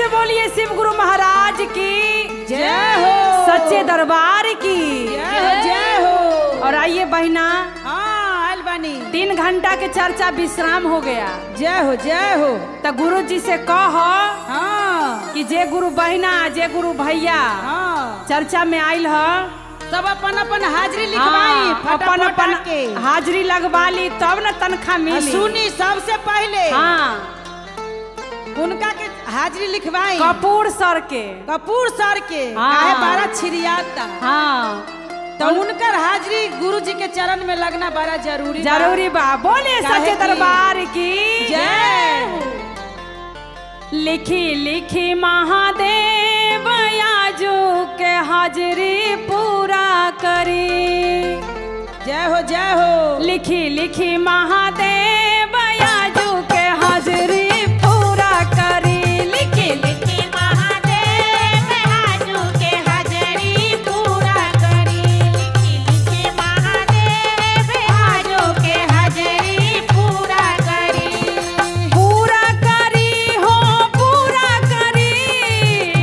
से बोलिए शिव गुरु महाराज की जय हो, सच्चे दरबार की जय हो। और आइए बहना, हाँ आयल बानी। 3 घंटा के चर्चा विश्राम हो गया। जय हो जय हो। तो गुरु जी से कहो हाँ कि जे गुरु बहना जे गुरु भैया हाँ चर्चा में आयल ह सब अपन अपन हाजिरी लिखवाई, अपन अपन हाजिरी लगवा ली तब न तनख्वाह मिली। सुनी सबसे पहले हाँ उनका के हाजिरी लिखवाई कपूर सर के हाँ। काहे बड़ा छिरियाता। हाँ तो उनकर हाजिरी गुरु जी के चरण में लगना बड़ा जरूरी बा। बोले सच्चे दरबार की जय हो। लिखी लिखी महादेव आजू के हाजिरी पूरा करी। जय हो जय हो। लिखी लिखी महादेव आजू के हाजिरी पूरा करी। लिखी लिखी महादेव आजू के हाजिरी पूरा करी। लिखी लिखी महादेव आजू के हाजिरी पूरा करी। पूरा करी हो पूरा करी,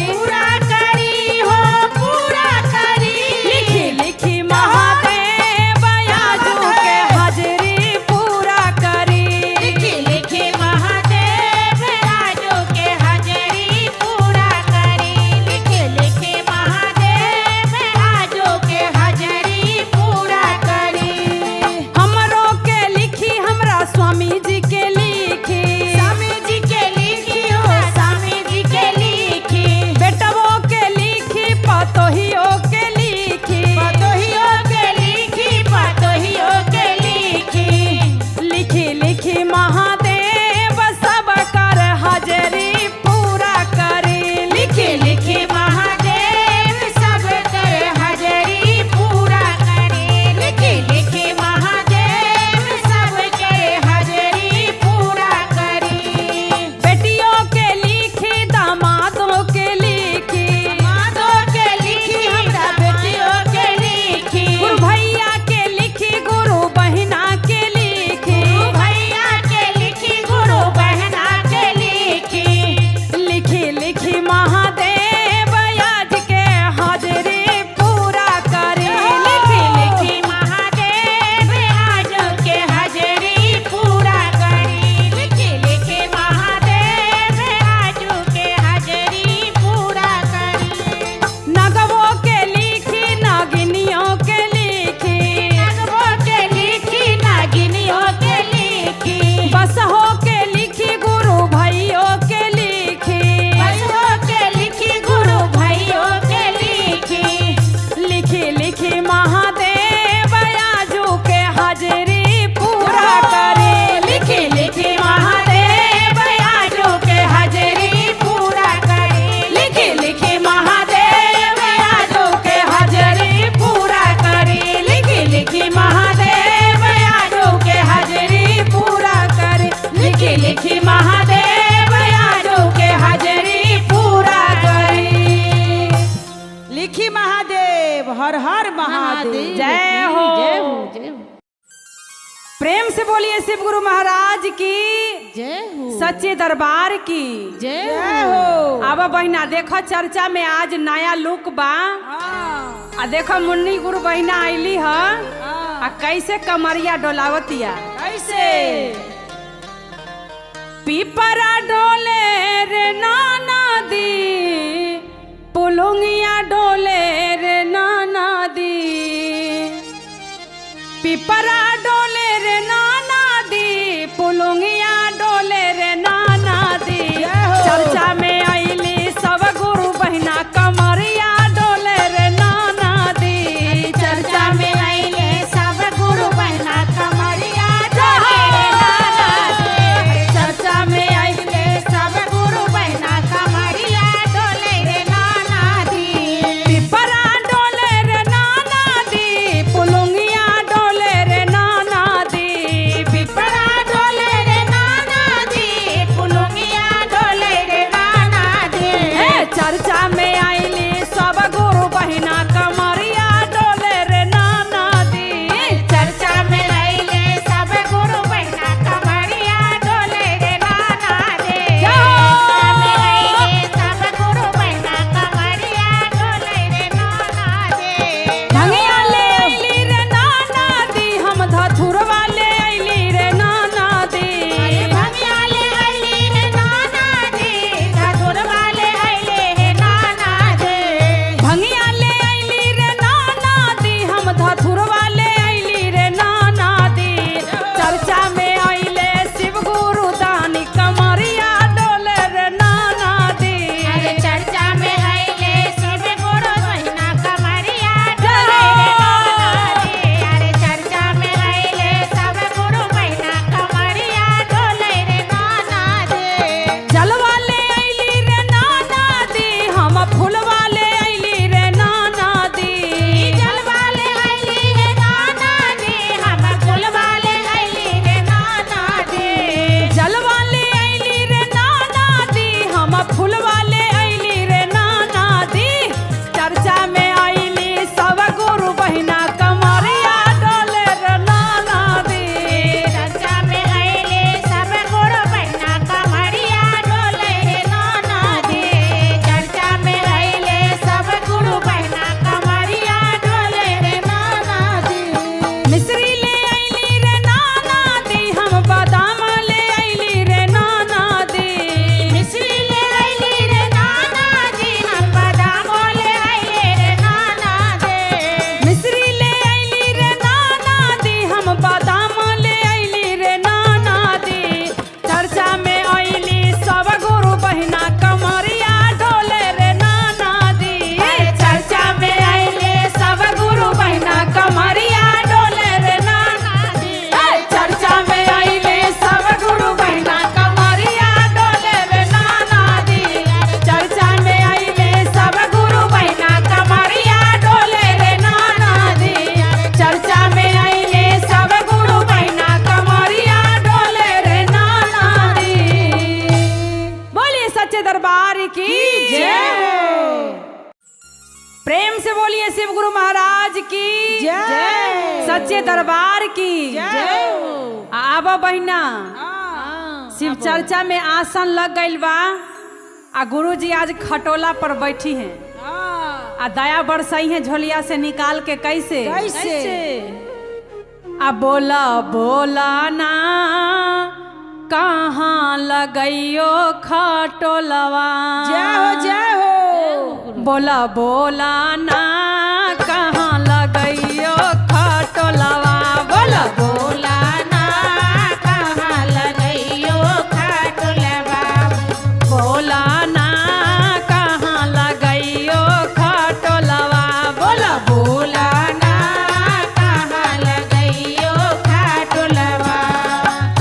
पूरा करी हो पूरा करी। लिखी लिखी महादेव आजू के हाजिरी पूरा करी। लिखी लिखी महादेव आजू के हाजिरी पूरा करी। लिखी लिखी महादेव आजू के हाजिरी पूरा करी। हमरो के लिखी हमरा स्वामी जी के लिखी, स्वामी जी के लिखी हो स्वामी जी के लिखी। बेटवो के लिखी पतोहियो के लिखी, पतोहियो के लिखी, पतोहियो के लिखी। लिखी लिखी महादेव सब कर हाजिरी पूरा करी। लिखी लिखी महादेव सब कर हाजिरी पूरा करी। लिखी लिखी महादेव सब कर हाजिरी पूरा करी। बेटियों के लिखी दामादों के लिखी, दामादों के लिखी हमरा बेटियों के लिखी। गुरु भैया के लिखी गुरु बहना के लिखी, गुरु भैया के लिखी गुरु बहना के लिखी। लिखी लिखी महादेव आज के हाजिरी पूरा करी। लिखी लिखी महादेव आज के हाजिरी पूरा करी। लिखी लिखी महादेव आज के हाजिरी पूरा करी। नगवो के लिखी नागिनियों के लिखी, नगवो के लिखी नागिनियों के लिखी। बसहो के लिखी गुरु भाइयों के लिखी, बसहो के लिखी गुरु भाइयों के लिखी। लिखी लिखी महादेव आजू के हाजिरी पूरा करी। लिखी लिखी महादेव आजू के हाजिरी पूरा करी। लिखी लिखी महादेव आजू के हाजिरी पूरा करी। लिखी लिखी महादेव आजू के हाजिरी पूरा करी। लिखी लिखी महादेव आजू के हाजिरी पूरा करी। लिखी महादेव, हर हर महादेव। जय हो। प्रेम से बोलिए शिव गुरु महाराज की जय हो, सच्चे दरबार की जय हो। अब बहिना देखो चर्चा में आज नया लुक बा। हाँ आ देखो मुन्नी गुरु बहिना आईली ह हाँ। आ कैसे कमरिया डोलावतिया। कैसे पीपरा डोले रे नाना दी, पुलुंगिया डोले रे नाना दी। पीपरा डोले रे नाना दी, पुलुंगिया डोले रे नाना दी। जय हो। चर्चा में आईली सब गुरु बहिना कमरिया डोले रे नाना दी। चर्चा में आईली सब गुरु बहिना कमरिया डोले रे नाना दी। चर्चा में आईली सब गुरु बहिना कमरिया डोले रे नाना दी। पिपरा डोले रे नाना दी, पुलुंगिया डोले रे दरबार की प्रेम से बोलिए शिव गुरु महाराज की जय। सच्चे दरबार की आवा बहिना शिव चर्चा में आसन लग गइल बा आ गुरु जी आज खटोला पर बैठी हैं आ दया बरसाई है झोलिया से निकाल के कैसे आ बोला बोला ना कहाँ लगइयो खटोलवा जय हो बोला बोला ना कहाँ लगइयो खटोलवा बोला बोला ना कहाँ लगइयो खटोलवा बोला ना कहाँ लगइयो खटोलवा बोला बोला ना कहाँ लगइयो खटोलवा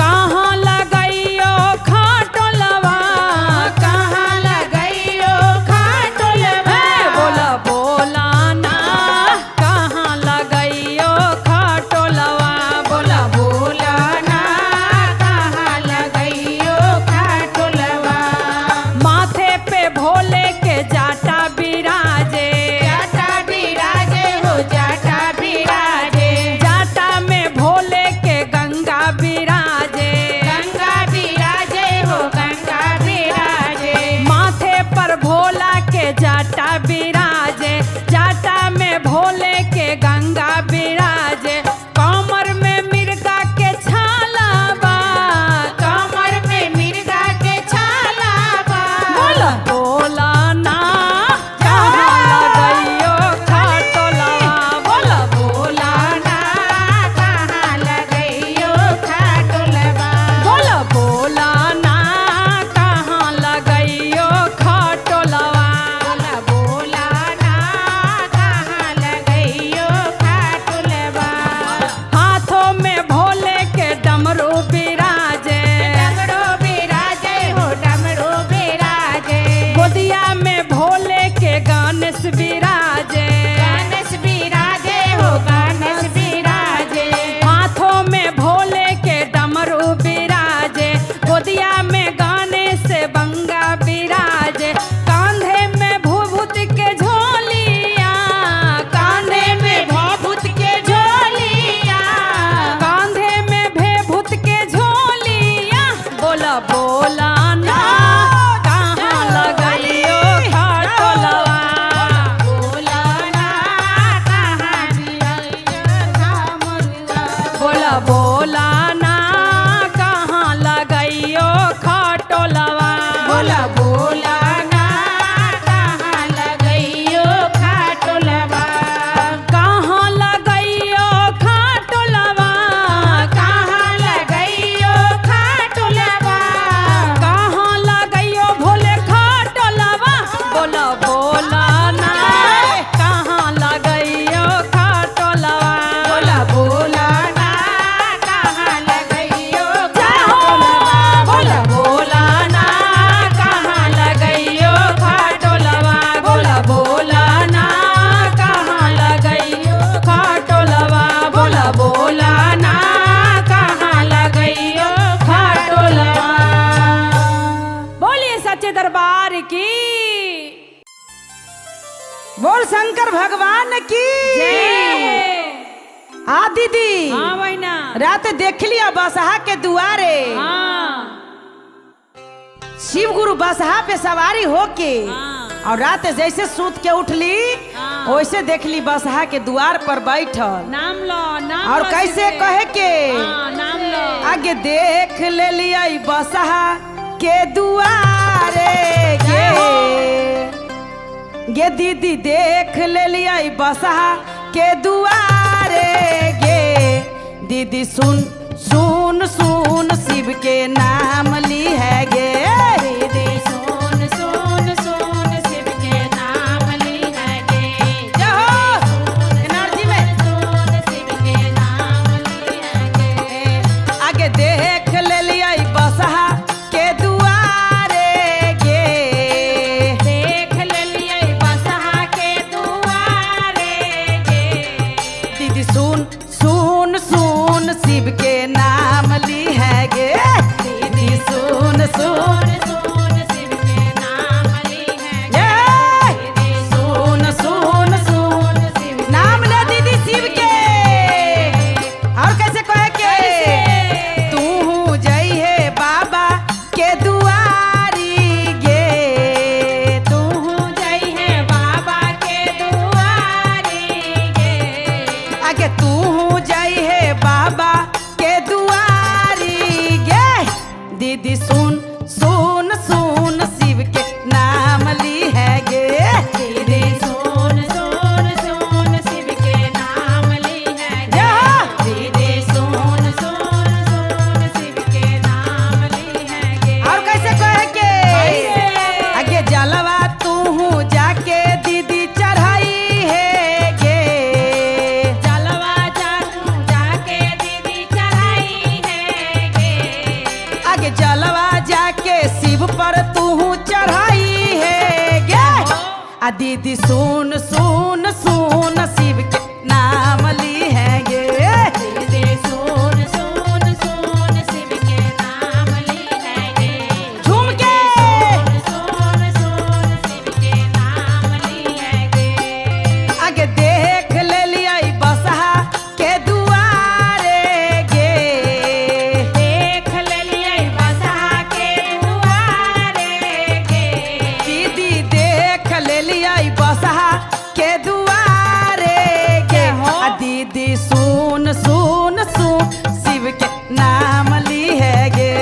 कहाँ लगइयो खटोलवा कहाँ लगइयो खटोलवा बोला बोला ना कहाँ लगइयो खटोलवा बोला बोला ना कहाँ लगइयो खटोलवा माथे पे भोले के जाटा बिराजे जाटा बिराजे हो जाटा बिराजे जाटा में भोले के गंगा बिराजे गंगा बिराजे हो गंगा बिराजे माथे पर भोला के जाटा बिराजे जाटा में भोले के गंगा बिराजे कमर में मिर्गा के छाला बा कमर में मिर्गा के छाला बा बोला बोला ना कहाँ लगइयो खटोलवा बोला बोला ना कहाँ लगइयो खटोलवा बोला बोला ना कहाँ लगइयो खटोलवा बोला बोला ना कहाँ लगइयो खटोलवा हाथों में भोले के डमरू बिराजे डमरू बिराजे हो डमरू बिराजे गोदिया में भोले के गणेश बिराजे गणेश बिराजे हो गणेश बिराजे हाथों में भोले के डमरू बिराजे गोदिया में गणेश बंगा बिराजे कांधे में भूभूत के झोलिया कांधे में भभूत के झोलिया कांधे में भेभूत के झोलिया बोला बोला ना कहाँ लगइयो खटोलवा बोला ना कहाँ लगइयो खमरुआ बोला बोला ना कहाँ लगइयो खटोलवा बोला बोला ना कहाँ लगइयो खटोलवा कहाँ लगइयो खटोलवा कहाँ लगइयो खटोलवा कहाँ लगइयो भोले खटोलवा बोला बोला ना कहाँ लगइयो खटोलवा बोला बोला ना कहाँ लगइयो बोला बोला ना कहाँ लगइयो खटोलवा बोला बोला ना कहाँ लगइयो खटोलवा बोला बोला ना कहाँ लगइयो खटोलवा बोलिए सच्चे दरबार की बोल शंकर भगवान की हाँ दीदी हाँ बहना रात देख लिया बसहा के दुआरे हाँ शिव गुरु बसहा पे सवारी होके हाँ और रात जैसे सूत के उठली हाँ। वैसे देखली बसहा के द्वार पर बैठल नाम लो नाम और लो कैसे सीधे। कहे के हाँ नाम लो आगे देख ले लिया बसहा के दुआरे गे दीदी देख ले लिया बसहा के दुआरे गे दीदी सुन सुन सुन शिव के नाम ली है गे दीदी सुन सुन सुन शिव के नाम ली है गे एनर्जी में सुन शिव के नाम ली है गे आगे देख ले लिया बसहा के दुआरे गे देख ले लिए बसहा के दुआरे गे दीदी सुन सुन सुन शिव के नाम ली है गे दीदी सुन सुन शिव पर तू चढ़ाई है गे। आ दीदी सुन सुन सुन शिव के नाम ली है गे। दीदी सुन सुन सुन शिव के नाम ली है गे। झूम के सुन सुन शिव के नाम ली है गे। आगे देख ले लिया बसहा के दुआरे गे। देख ले लिया बसहा के दुआरे गे। दीदी देख ले लिया बसहा के दुआरे गे। आ दीदी सुन सुन सुन शिव के नाम ली है गे।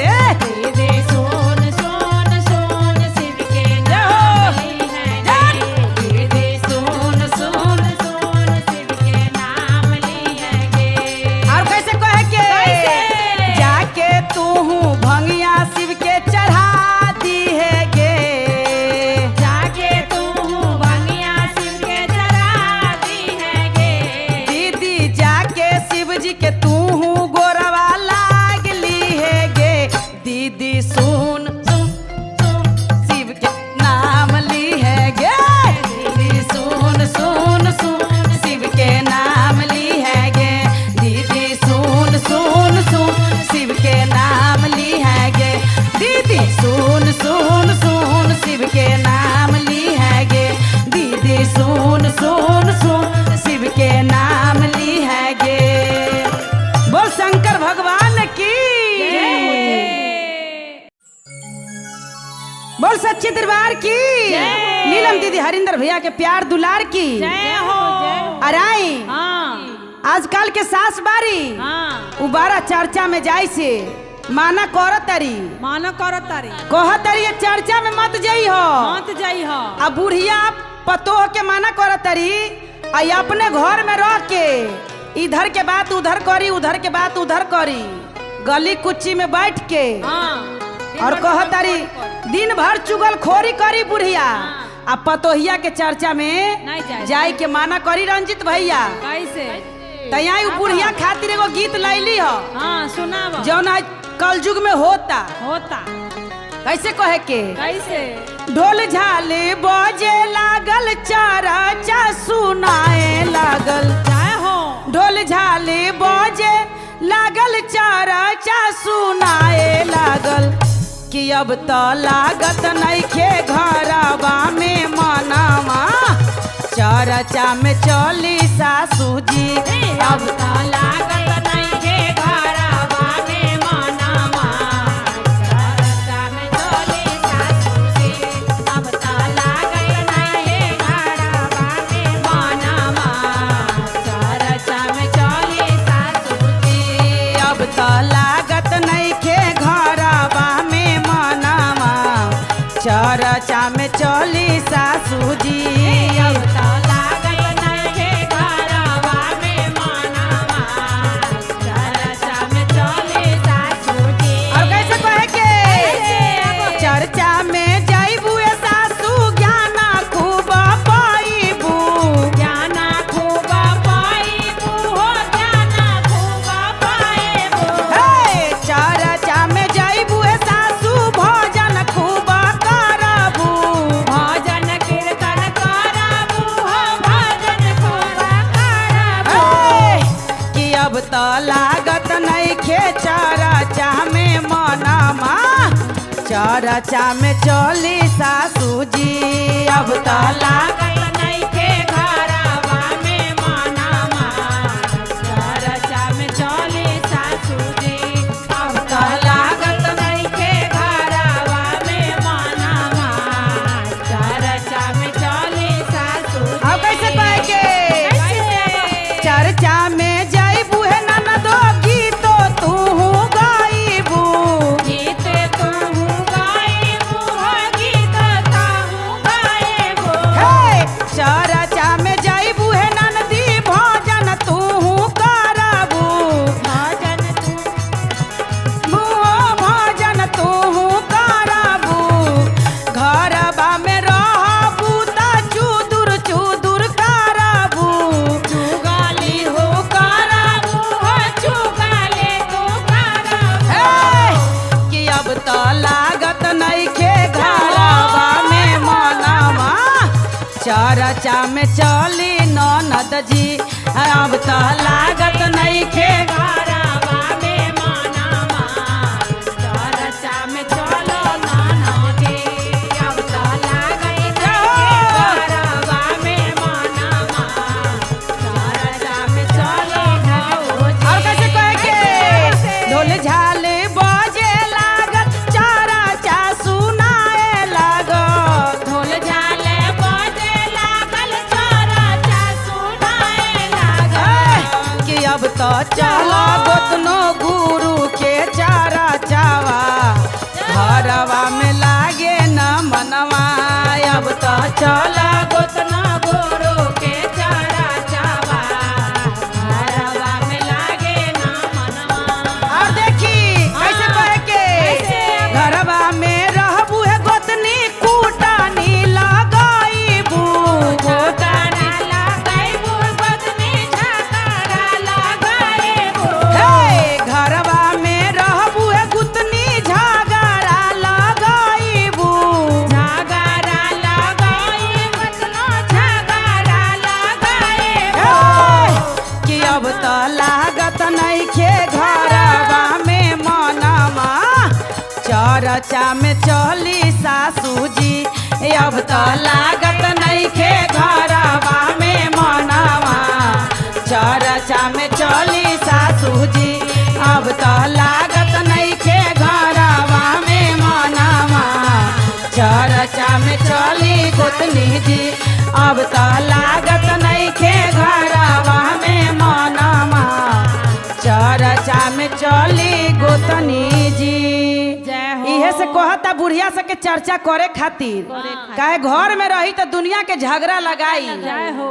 दीदी सुन सुन सुन शिव के नाम ली है गे। दीदी सुन सुन सुन शिव के नाम ली है गे। और कैसे कहे के कैसे? जाके तू भंगिया शिव के चढ़ा दी है गे। जाके तू भंगिया शिव के चढ़ा दी है गे। दीदी जाके शिव जी के तू गोरवा लागली है गे। दीदी सुन सुन सुन शिव के नाम ली है गे। दीदी सुन सुन सुन शिव के नाम ली है गे। दीदी सुन सुन सुन शिव के नाम ली है गे। दीदी सुन सुन सुन शिव के नाम ली है गे। दीदी सुन सुन सुन शिव के नाम ली है गे। बोल शंकर भगवान की बोल सच्चे दरबार की नीलम दीदी हरिंदर भैया के प्यार दुलार की जय हो। अराई हाँ आजकल के सास बारी हाँ उबारा चर्चा में जाई से माना करतरी मानो करो तारी कहतरी ये चर्चा में मत जाई हो। मत जाई हो। अब बुढ़िया पतोह के माना करतरी आई अपने घर में रह के इधर के बात उधर करी उधर के बात उधर करी गली कुच्ची में बैठ के हाँ और कहतरी दिन भर चुगल खोरी करी बुढ़िया। आ पतोहिया के चर्चा में नहीं जाए। जाई के माना करी रंजित भैया। कैसे? तैयारी बुढ़िया खातिर एगो गीत लैली हो हाँ सुनाव। जौन आज कल युग में होता। होता कैसे कहे के कैसे? ढोल झाले बजे लागल चरचा सुनाए लागल। जय हो। ढोल झाले बजे लागल चरचा सुनाए लागल कि अब तो लागत नइखे घरवा में मनावा चरचा में चली सासू जी। अब तो लागत नहीं के घरवा में मनावा चरचा में चली सासू जी। अब तो लागत नहीं के घरवा में मनावा चरचा में चली सासू जी। अब तो लागत नइखे घरवा में मनावा चरचा में चली सासू जी। अब तो लागत नहीं के घरवा में मनावा चरचा में चली सासू जी। और कैसे कहे के कैसे? चर्चा में जाइबू ए सासू ज्ञाना खूब पाइबू। ज्ञाना खूब पाइबू हो ज्ञाना खूब पाइबू। हे चर्चा में जाइबू ए सासू भोजन खूब करबू। भजन कीर्तन करबू हो भजन खूब करबू। हे कि अब तो लागत नइखे चर्चा में मनामा चर्चा में चली सासू जी। अब तो लागत नहीं के घरवा में मनावा चरचा में चली सासू जी। अब तो लागत नहीं के घरवा में मनावा चरचा में चली सासू जी। अब कैसे कहे के कैसे? चर्चा में जाइबू है ननदो गीतो तू गाइबू। गीत तू गाइबू हो गीत ताहू गाइबू। हे चर्चा में चली ननद जी अब तो लागत नहीं खे घरवा में मानावा चर्चा में चलो ननदी अब तो लागई घरवा में मानावा चर्चा में चलो भौजी। और कैसे कहे के ढोल झाल बजे लागत चर्चा सुनाए लागत ढोल झाले बजे लागल चर्चा सुनाए लागल कि अब तो चला गोतनो गुरु के चारा चावा घरवा में लागे न मनवा अब तो चला गोतना गोरो के चारा चावा घरवा में लागे ना मनवा। और देखी कैसे कहे के कैसे? घरवा में रहबू है गोतनी कूटानी लगाईबू गोताना लगाइबू गोतनी झगड़ा लगाइबू हे घरवा में रहबू है गुतनी झगड़ा लगाईबू झगड़ा लगाई गोतनो झगड़ा लगाइबू कि अब तो लागत नइखे घरवा में मनवा चर्चा में चली सासू जी अब तो लागत नइखे घरवा में मनवा चर्चा में चली सासू जी अब तो लागत नइखे घरवा में मनवा चर्चा में चली गोतनी जी अब तो लागत नइखे घरवा में मनवा चर्चा में चली गोतनी जी। जय हो। इहे से कहता बुढ़िया सके चर्चा करे खातिर काहे घर में रही तो दुनिया के झगड़ा लगाई। जय हो।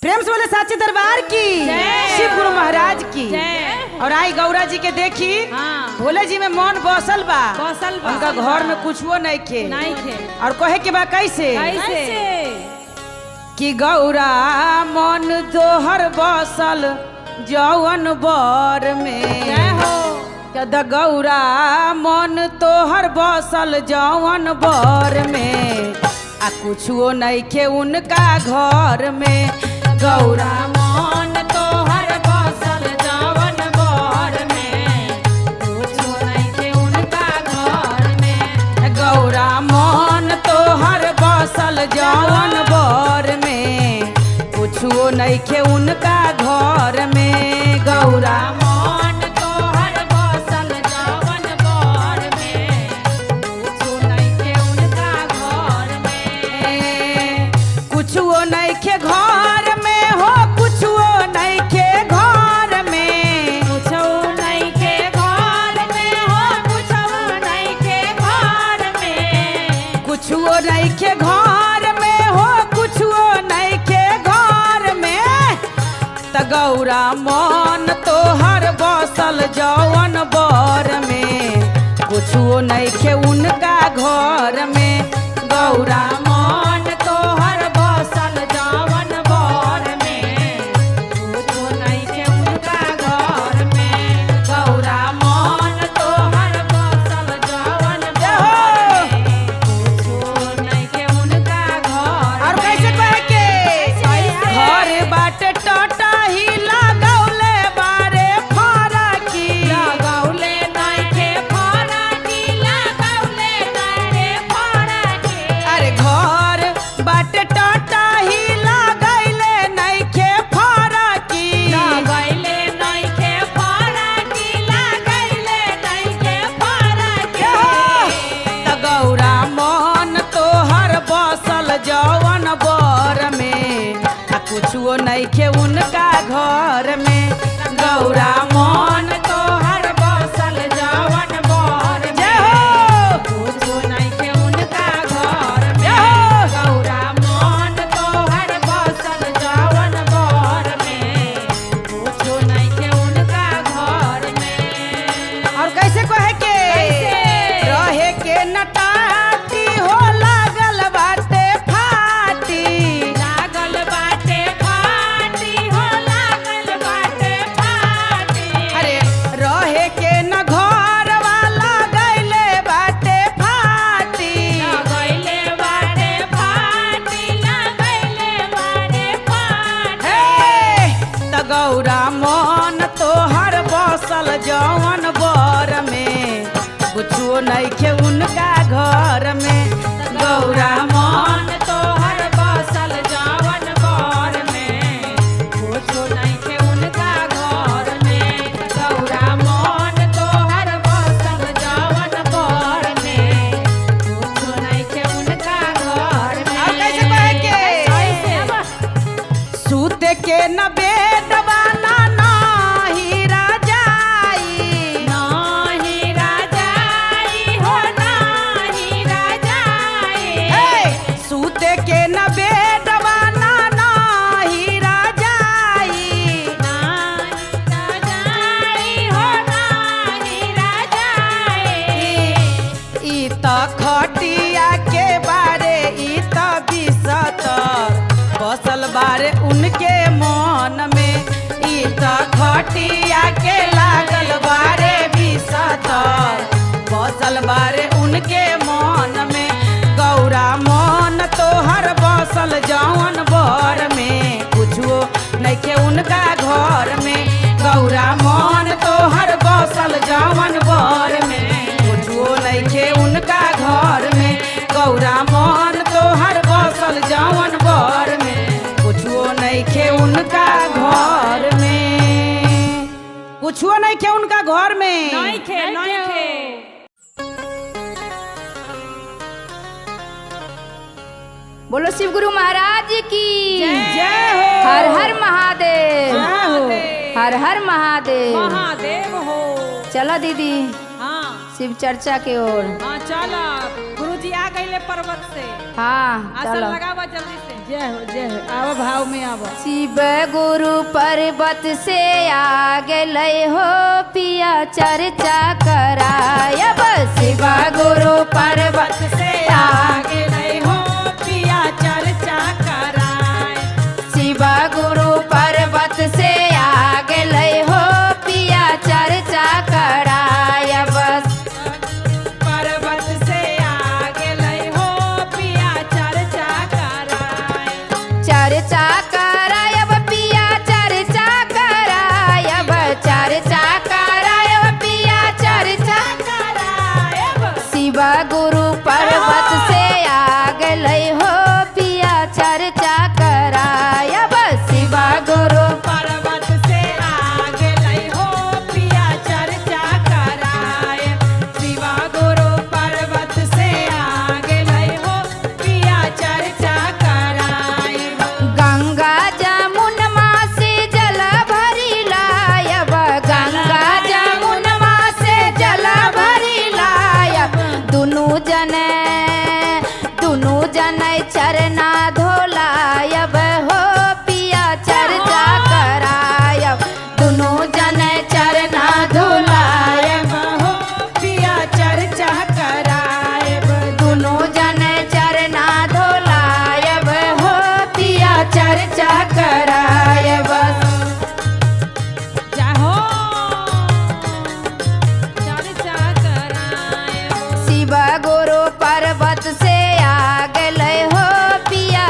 प्रेम से बोले साचे दरबार की जय। शिव गुरु महाराज की जय। और आई गौरा जी के देखी हाँ। भोले जी में मन बसल बा बसल बा। उनका घर में कुछो नहीं खे नहीं थे और कहे के बा कैसे कैसे कि गौरा मन तोहर बसल जौवन बर में जय हो। कद गौरा मन तोहर बसल जौवन बर में आ कुछो नहीं खे उनका घर में गौरा मन तोहर बसल जवन बर में कुछो नहीं थे उनका घर में गौरा मन तोहर बसल जौवन बर में कुछो नहीं खे उनका घर में गौरा मन तोहर बसल जवन बर में कुछो नहीं थे उनका घर में कुछो नहीं खे घर में हो कुछो नहीं खे घर में कुछो नहीं के घर में हो कुछो नहीं के घर में कुछो नहीं खे घर में हो कुछो नहीं खे घर में त गौरा मन तोहर बसल जौवन बर में कुछो नहीं खे उनका घर में गौरा मन तोहर बसल जवन बर में कुछो नहीं के उनका घर में गौरा मन तोहर बसल जवन बर में कुछो नहीं के उनका घर और में। कैसे कहे के कैसे? घर बाटे टटा ही लगौले बारे फरकी लगौले नहीं के फरकी लगौले नहीं के फरकी अरे घर बाटे टटा ही लगैले नइखे फरकी लगैले नहीं के फरकी लगैले नहीं के फरकी त गौरा मन तोहर बसल जौवन बर में आ कुछो नइखे उनका घर में गौरा मन तोहर बसल जवन बर जय हो कुछो नहीं के उनका घर में जय हो गौरा मन तोहर बसल जवन बर में कुछो नहीं के उनका घर में। और कैसे कहे के कैसे? रहे के नटाती हो लागल बाटे फाटी लागल बाटे फाटी हो नइखे उनका घर में गौरा मन तोहर बसल जवन घर में कुछो नइखे उनका घर में गौरा मन तोहर बसल जवन घर में कुछो नइखे उनका घर में। अब कैसे कहे के? कैसे बा? सूते के न बेदवा ना नाही राजाई नाही राजाई हो नाही राजाई हे सूते के न बेदवा ना नाही राजाई नाही राजाई हो नाही राजाई ई त खटिया के बारे ई त बिसतर बसल बारे उनके मन में ई त खटिया के लागल बारे बिसतर बसल बारे उनके मन में गौरा मन तोहर बसल जवन बर में कुछो नइखे उनका घर में गौरा मन तोहर बसल जवन बर में कुछो नइखे उनका घर में गौरा मन तोहर बसल जवन बर में कुछो नइखे उनका घर में कुछो नइखे उनका घर में नइखे नइखे। बोलो शिव गुरु महाराज की जय हो हर हर महादेव जय हो हर हर महादेव। महादेव हो। चलो दीदी हाँ शिव चर्चा के ओर। हाँ चला गुरुजी आ गईले पर्वत से हाँ आसन चलो। लगावा जल्दी से। जय हो आओ भाव में आओ शिव गुरु पर्वत से आ गए हो पिया चर्चा करायब शिव गुरु पर्वत से आगे नहीं हो पिया चर्चा कराए शिव गुरु पर्वत से आ गए हो पिया चर्चा करायब पर्वत से आगे नहीं हो पिया चर्चा कराए चर्चा करायब पिया चर्चा करायब चर्चा करायब पिया चर्चा कराए शिव गुरु पर्वत से आ गए हो पिया चर्चा करायब शिव गुरु पर्वत से आगे नहीं हो पिया चर्चा कराए शिवा गुरु पर्वत से आगे नहीं हो पिया चर्चा कराए गंगा जमुनमा से जल भरी लायब गंगा जमुनमा से जल भरी लायब दुनू जन चरना धोलायब हो पिया चर्चा करायब दुनू जन चरना धोलायब हो पिया चर्चा करायब दुनू जन चरना धोलायब हो पिया चर्चा करायब जाहो चर्चा कराए शिव गुरु पर्वत से आ गए हो पिया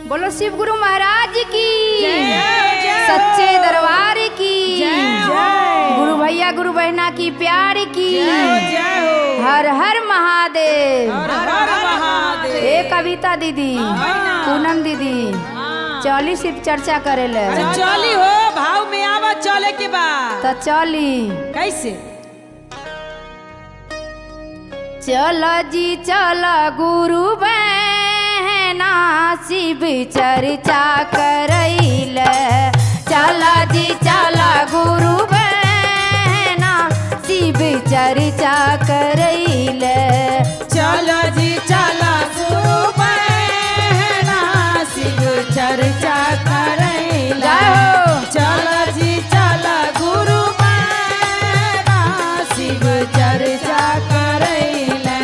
बोलो शिव गुरु महाराज की जय। सच्चे दरबार की जय। गुरु भैया गुरु बहना की प्यार की जय हो। हर हर महादेव। हर हर महादेव। ए कविता दीदी, पूनम दीदी, चली शिव चर्चा करेले। अरे चली हो, भाव में आवा चले के बाद। तो चली कैसे? चल जी चल गुरु बहना शिव चर्चा करैले। चल जी चल गुरु बहना शिव चर्चा करैले। चल जी चल गुरु बहना शिव चर्चा करैला। चल जी चल गुरु बहना शिव चर्चा करैला।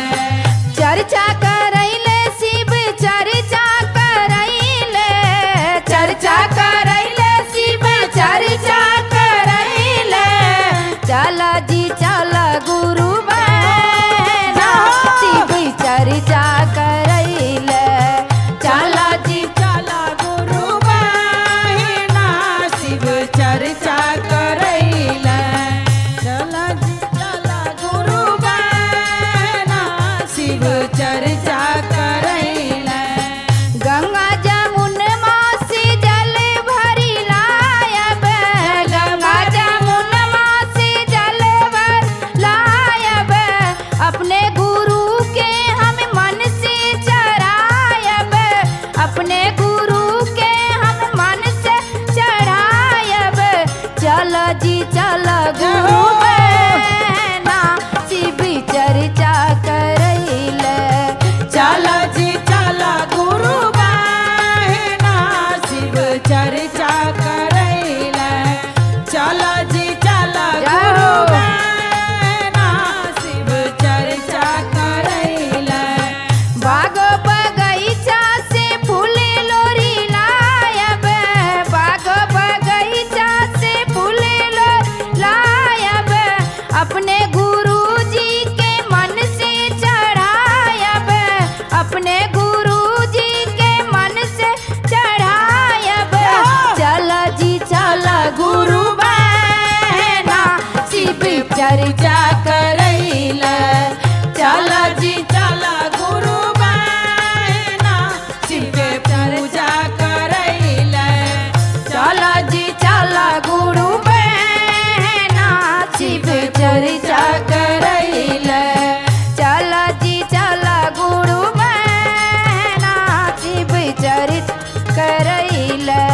चर्चा करैले शिव चर्चा करैले। चर्चा करैले शिव चर्चा करैले। चल जी चल गुरु बहना शिव चर्चा करैले। चल जी चल गुरु बहना शिव चर्चा करैला। चल जी चल गुरु बहना शिव चर्चा करैला। गंगा जमुनमा से जल भरी लायब। गंगा जमुनमा से जल भर लायब। अपने गुरु के हम मन से चढ़ायब। अपने गुरु के हम मन से चढ़ायब। चल जी चल गुरु बहना शिव चर्चा करैले। चल जी चल गुरु बहना शिव चर्चा करैला। चल जी चल गुरु बहना शिव चर्चा करैला। बाग बगीचा से फूल लोरी लायब। बाग बगीचा से फूल लोरी लायब। अपने गुरु जी के मन से चढ़ायब। अपने गुरु जी के मन से चढ़ायब। चल जी चल गुरु बहना शिव चर्चा करैला। चल जी चल गुरु बहना शिव पूजा करैला। चल जी चल गुरु बहना शिव चर्चा करैले। चल जी चल गुरु बहना शिव चर्चा करैले।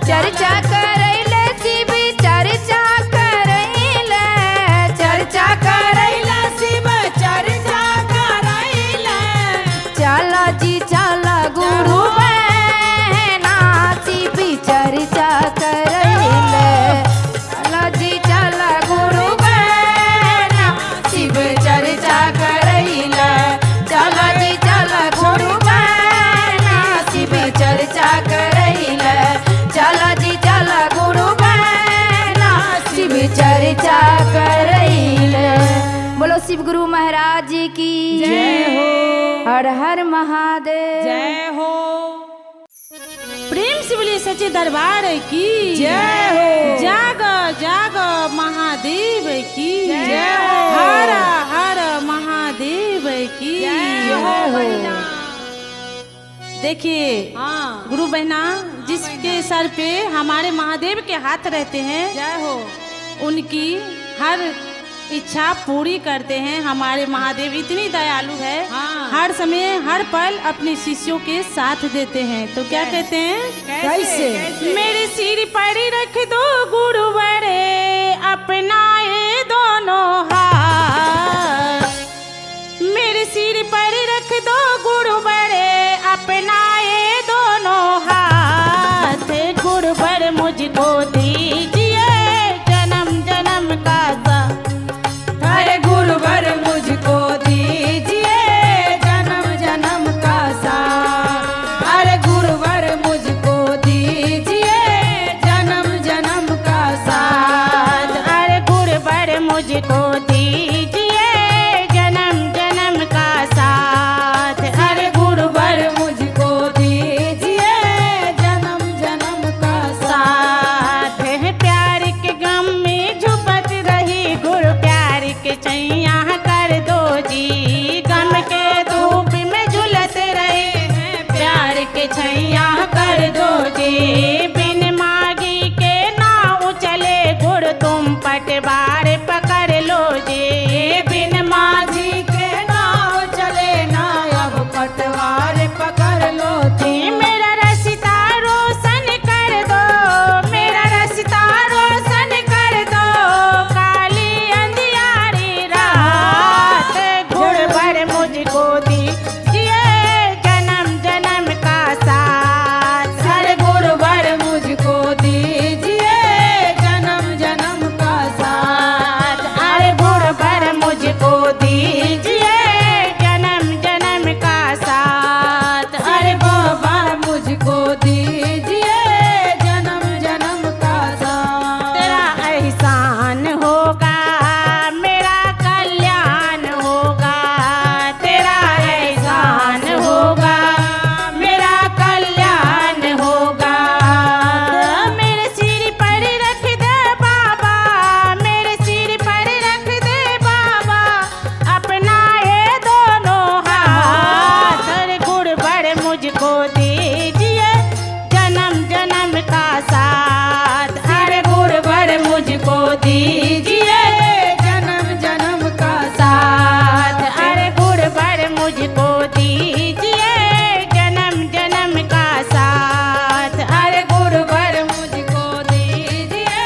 चर्चा करैले शिव चर्चा करैले। चर्चा करैले शिव चर्चा करैला। चल जी चल गुरु बहना शिव चर्चा करैले। चल जी चल गुरु बहना शिव चर्चा करैले। चल जी चल गुरु बहना शिव चर्चा करैले। चल जी चल गुरु बहना शिव चर्चा करैले। बोलो शिव गुरु महाराज की जय हो। हर हर महादेव। जय हो। प्रेम से बोलिए सच्चे दरबार की जय हो। जाग जाग महादेव की जय हो। हर हर महादेव की जय हो। देखिए हाँ। गुरु बहना, जिसके सर पे हमारे महादेव के हाथ रहते हैं, जय हो। उनकी हर इच्छा पूरी करते हैं। हमारे महादेव इतनी दयालु है, हाँ। हर समय हर पल अपने शिष्यों के साथ देते हैं। तो क्या कहते हैं? कैसे? मेरे सिर पर रख दो गुरुवरे अपनाए दोनों हाथ। मेरे सिर पर रख दो गुरुवरे अपनाए दोनों हाथ। गुरुवर मुझको दीजिए जन्म जन्म का साथ। अरे गुरुवर मुझको दीजिए जन्म जन्म का साथ। अरे गुरुवर मुझको दीजिए जन्म जन्म का साथ। अरे गुरुवर मुझको दी दीजिए जन्म जन्म का साथ। अरे गुरुवर मुझको दीजिए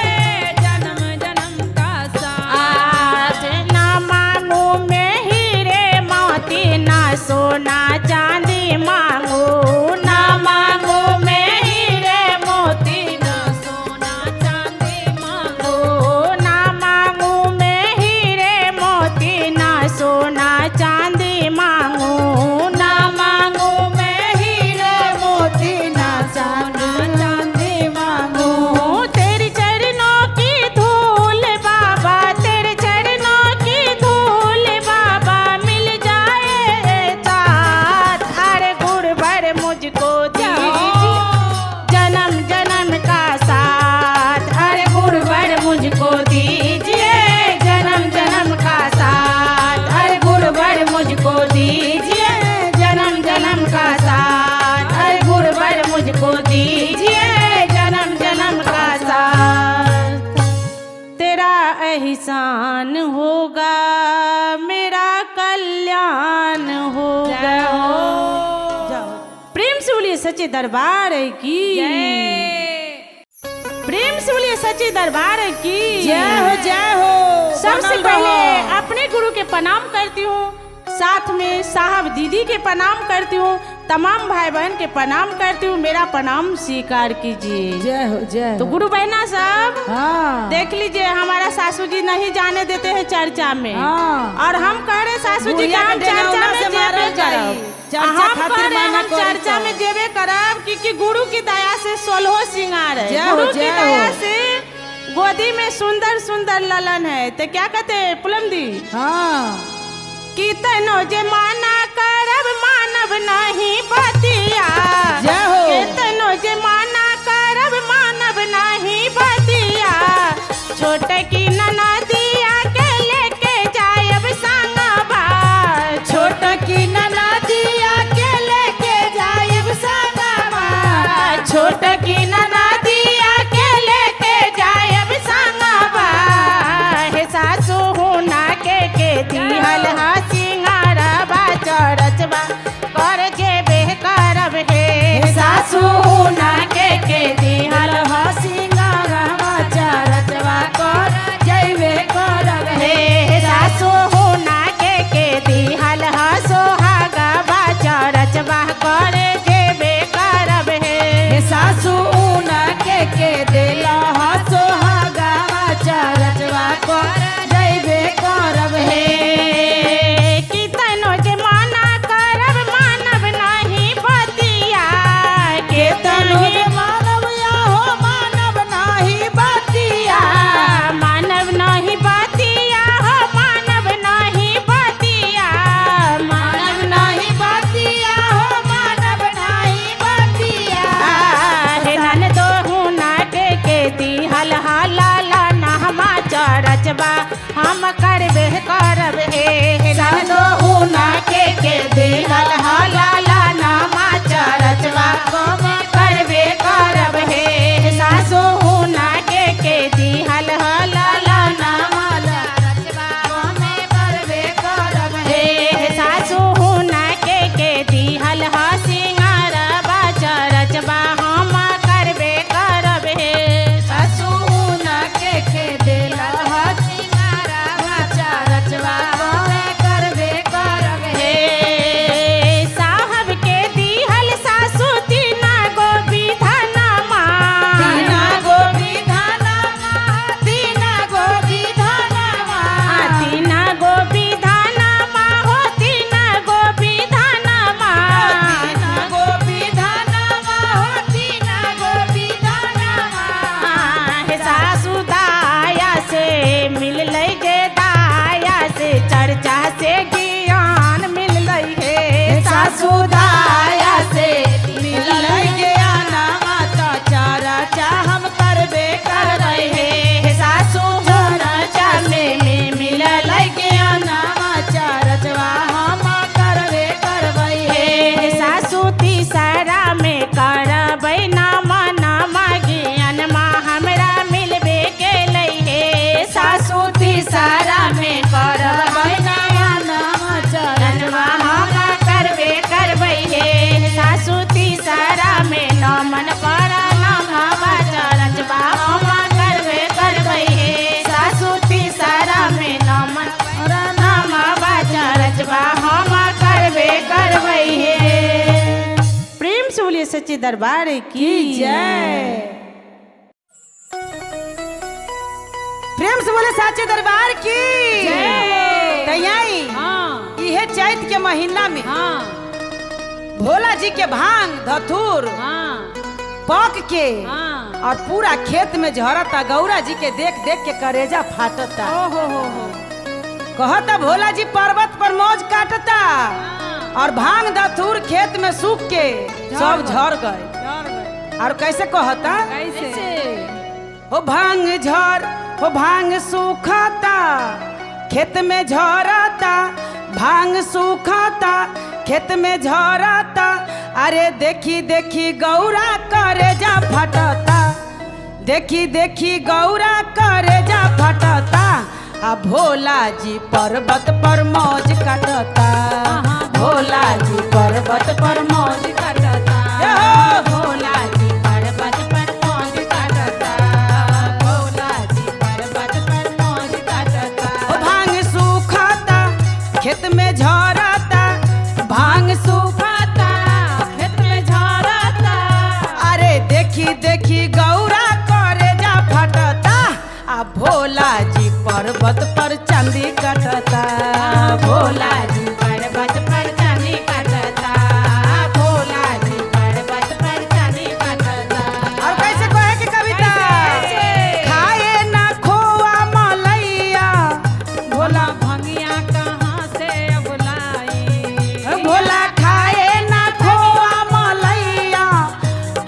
जन्म जन्म का साथ। ना मांगू मैं हीरे मोती ना सोना चांदी मांगू। ना मांगू मैं हीरे मोती ना सोना चांदी मांगू। ना मांगू मैं हीरे मोती ना सोना चांदी मांगू। ना मांगू मैं हीरे मोती ना सोना चांदी मांगू। तेरे चरणों की धूल बाबा तेरे चरणों की धूल बाबा मिल जाए साथ। अरे गुरुवर मुझको दीजिए जन्म जन्म का साथ। अरे गुरुवर मुझको दीजिए जन्म जन्म का साथ। अरे गुरुवर मुझको दीजिए जन्म जन्म का साथ। अरे गुरुवर मुझको दीजिए जन्म जन्म का साथ। तेरा एहसान होगा मेरा कल्याण होगा। प्रेम से बोलिए सच्चे दरबार की प्रेम से बोलिए सच्चे दरबार की जय हो जय हो। सबसे बनल पहले रहो। अपने गुरु के प्रणाम करती हूँ, साथ में साहब दीदी के प्रणाम करती हूँ, तमाम भाई बहन के प्रणाम करती हूँ। मेरा प्रणाम स्वीकार कीजिए। जय हो जय तो हो। गुरु बहना सब हाँ देख लीजिए हमारा सासू जी नहीं जाने देते हैं चर्चा में। हाँ। और हम कह रहे सासू जी बुढ़िया का हम के चर्चा डेंगौना में से जेबे मारल जाई। करब। चर्चा हम खातिर कह रहे माना हम करी चर्चा तो। में जेबे करब क्योंकि गुरु की दया से 16 सिंगार है। जय हो, गुरु की जय हो। दया से गोदी में सुंदर सुंदर ललन है। तो क्या कहते हैं पुलम दी हाँ कीर्तनो जे माना करब मानव नहीं बतिया। जय हो। कीर्तनो जे माना करब मानव नहीं बतिया। छोटे की ननदिया के लेके जायब संगबा। छोट की ननदिया के लेके जायब संगमा। छोट की ननदिया के लेके जायब संगबा। हे सासू हुना के दिहल हा सिंगारबा चरचबा कर जेबे करब हे सासू हुना के दिहल हा सिंगारवा चरचवा कर जइबे करब हे सासू हुना के दिहल हा सोहागबा चरचबा कर जेबे करब हे सासू ऊना के देला सोहागावा चरचवा कर जइबे करब हे कीर्तनो जे माना करब मानव नहीं बतिया। तनु कीर्तनो जे मानव या हो मानव नाही बतिया। मानव नहीं बतिया हो मानव नहीं बतिया। मानव नाही बतिया हो मानव नाही बतिया। हे ननदो हुना के दिहल हाला नहमा चरचबा हम करबे करब हे सासू ऊना के दिहल हाला नहमा चरचबा हम करबे करब हे सासू हुना के दिहल हाला नहमा चरचबा हम करबे करब हे सासू हुना के दिहल हा सिंगारबा चरचबा हम करबे करब हे सासू ऊना के देला सिंगारवा चरचवा करबे करब हे साहब के दिहल सासू तीना गो विधानमा। तीना गो विधानमा तीना गो विधानमा। तीना गो विधानमा हो तीना गो विधानमा। तीना गो विधानमा हो तीना गो विधानमा। हे सासू दाया से मिल लई गे दाया से चर्चा से ज्ञान मिल लई हे सासू दाया से मिलल ज्ञाना माता चरचा हम करबे करबै हे सासू चर्चा में मिलल ज्ञाना चरचवा हम करबे करबै हे सासू तीसरा में करबै नामा नामा ज्ञानमा हमरा मिलबे के लई हे सासू तीसरा में करबै नामा ज्ञानमा हमरा करबे सच्चे दरबार की जय। प्रेम से बोले साचे दरबार की जय। तैयारी हाँ इहे चैत के महीना में हाँ भोला जी के भांग धतूर हाँ पक के हाँ और पूरा खेत में झरता। गौरा जी के देख देख के करेजा फाटता। हो कहता भोला जी पर्वत पर मौज काटता और भांग धतूर खेत में सूख के सब झड़ गए। और कैसे कहता कैसे हो भांग झड़ हो भांग सूखता खेत में झरता भांग सूखता खेत में झरता। अरे देखी देखी गौरा करेजा फटता देखी देखी गौरा करेजा फटता। आ भोला जी पर्वत पर मौज काटता भोला जी पर्वत पर मौज काटता भोला जी पर्वत पर मौज काटता भोला जी पर्वत पर मौज काटता। ओ भांग सूखता खेत में झरता भांग सूखता खेत में झरता। अरे देखी देखी गौरा करेजा फटता। आ भोला जी पर्वत पर चांदी काटता भोला जी पर्वत पर चांदी काटता भोला जी पर्वत पर चांदी काटता। और कैसे कहे की कविता खाए ना खोआ मलैया भोला भंगिया कहाँ से अब लाई भोला खाए ना खोआ मलैया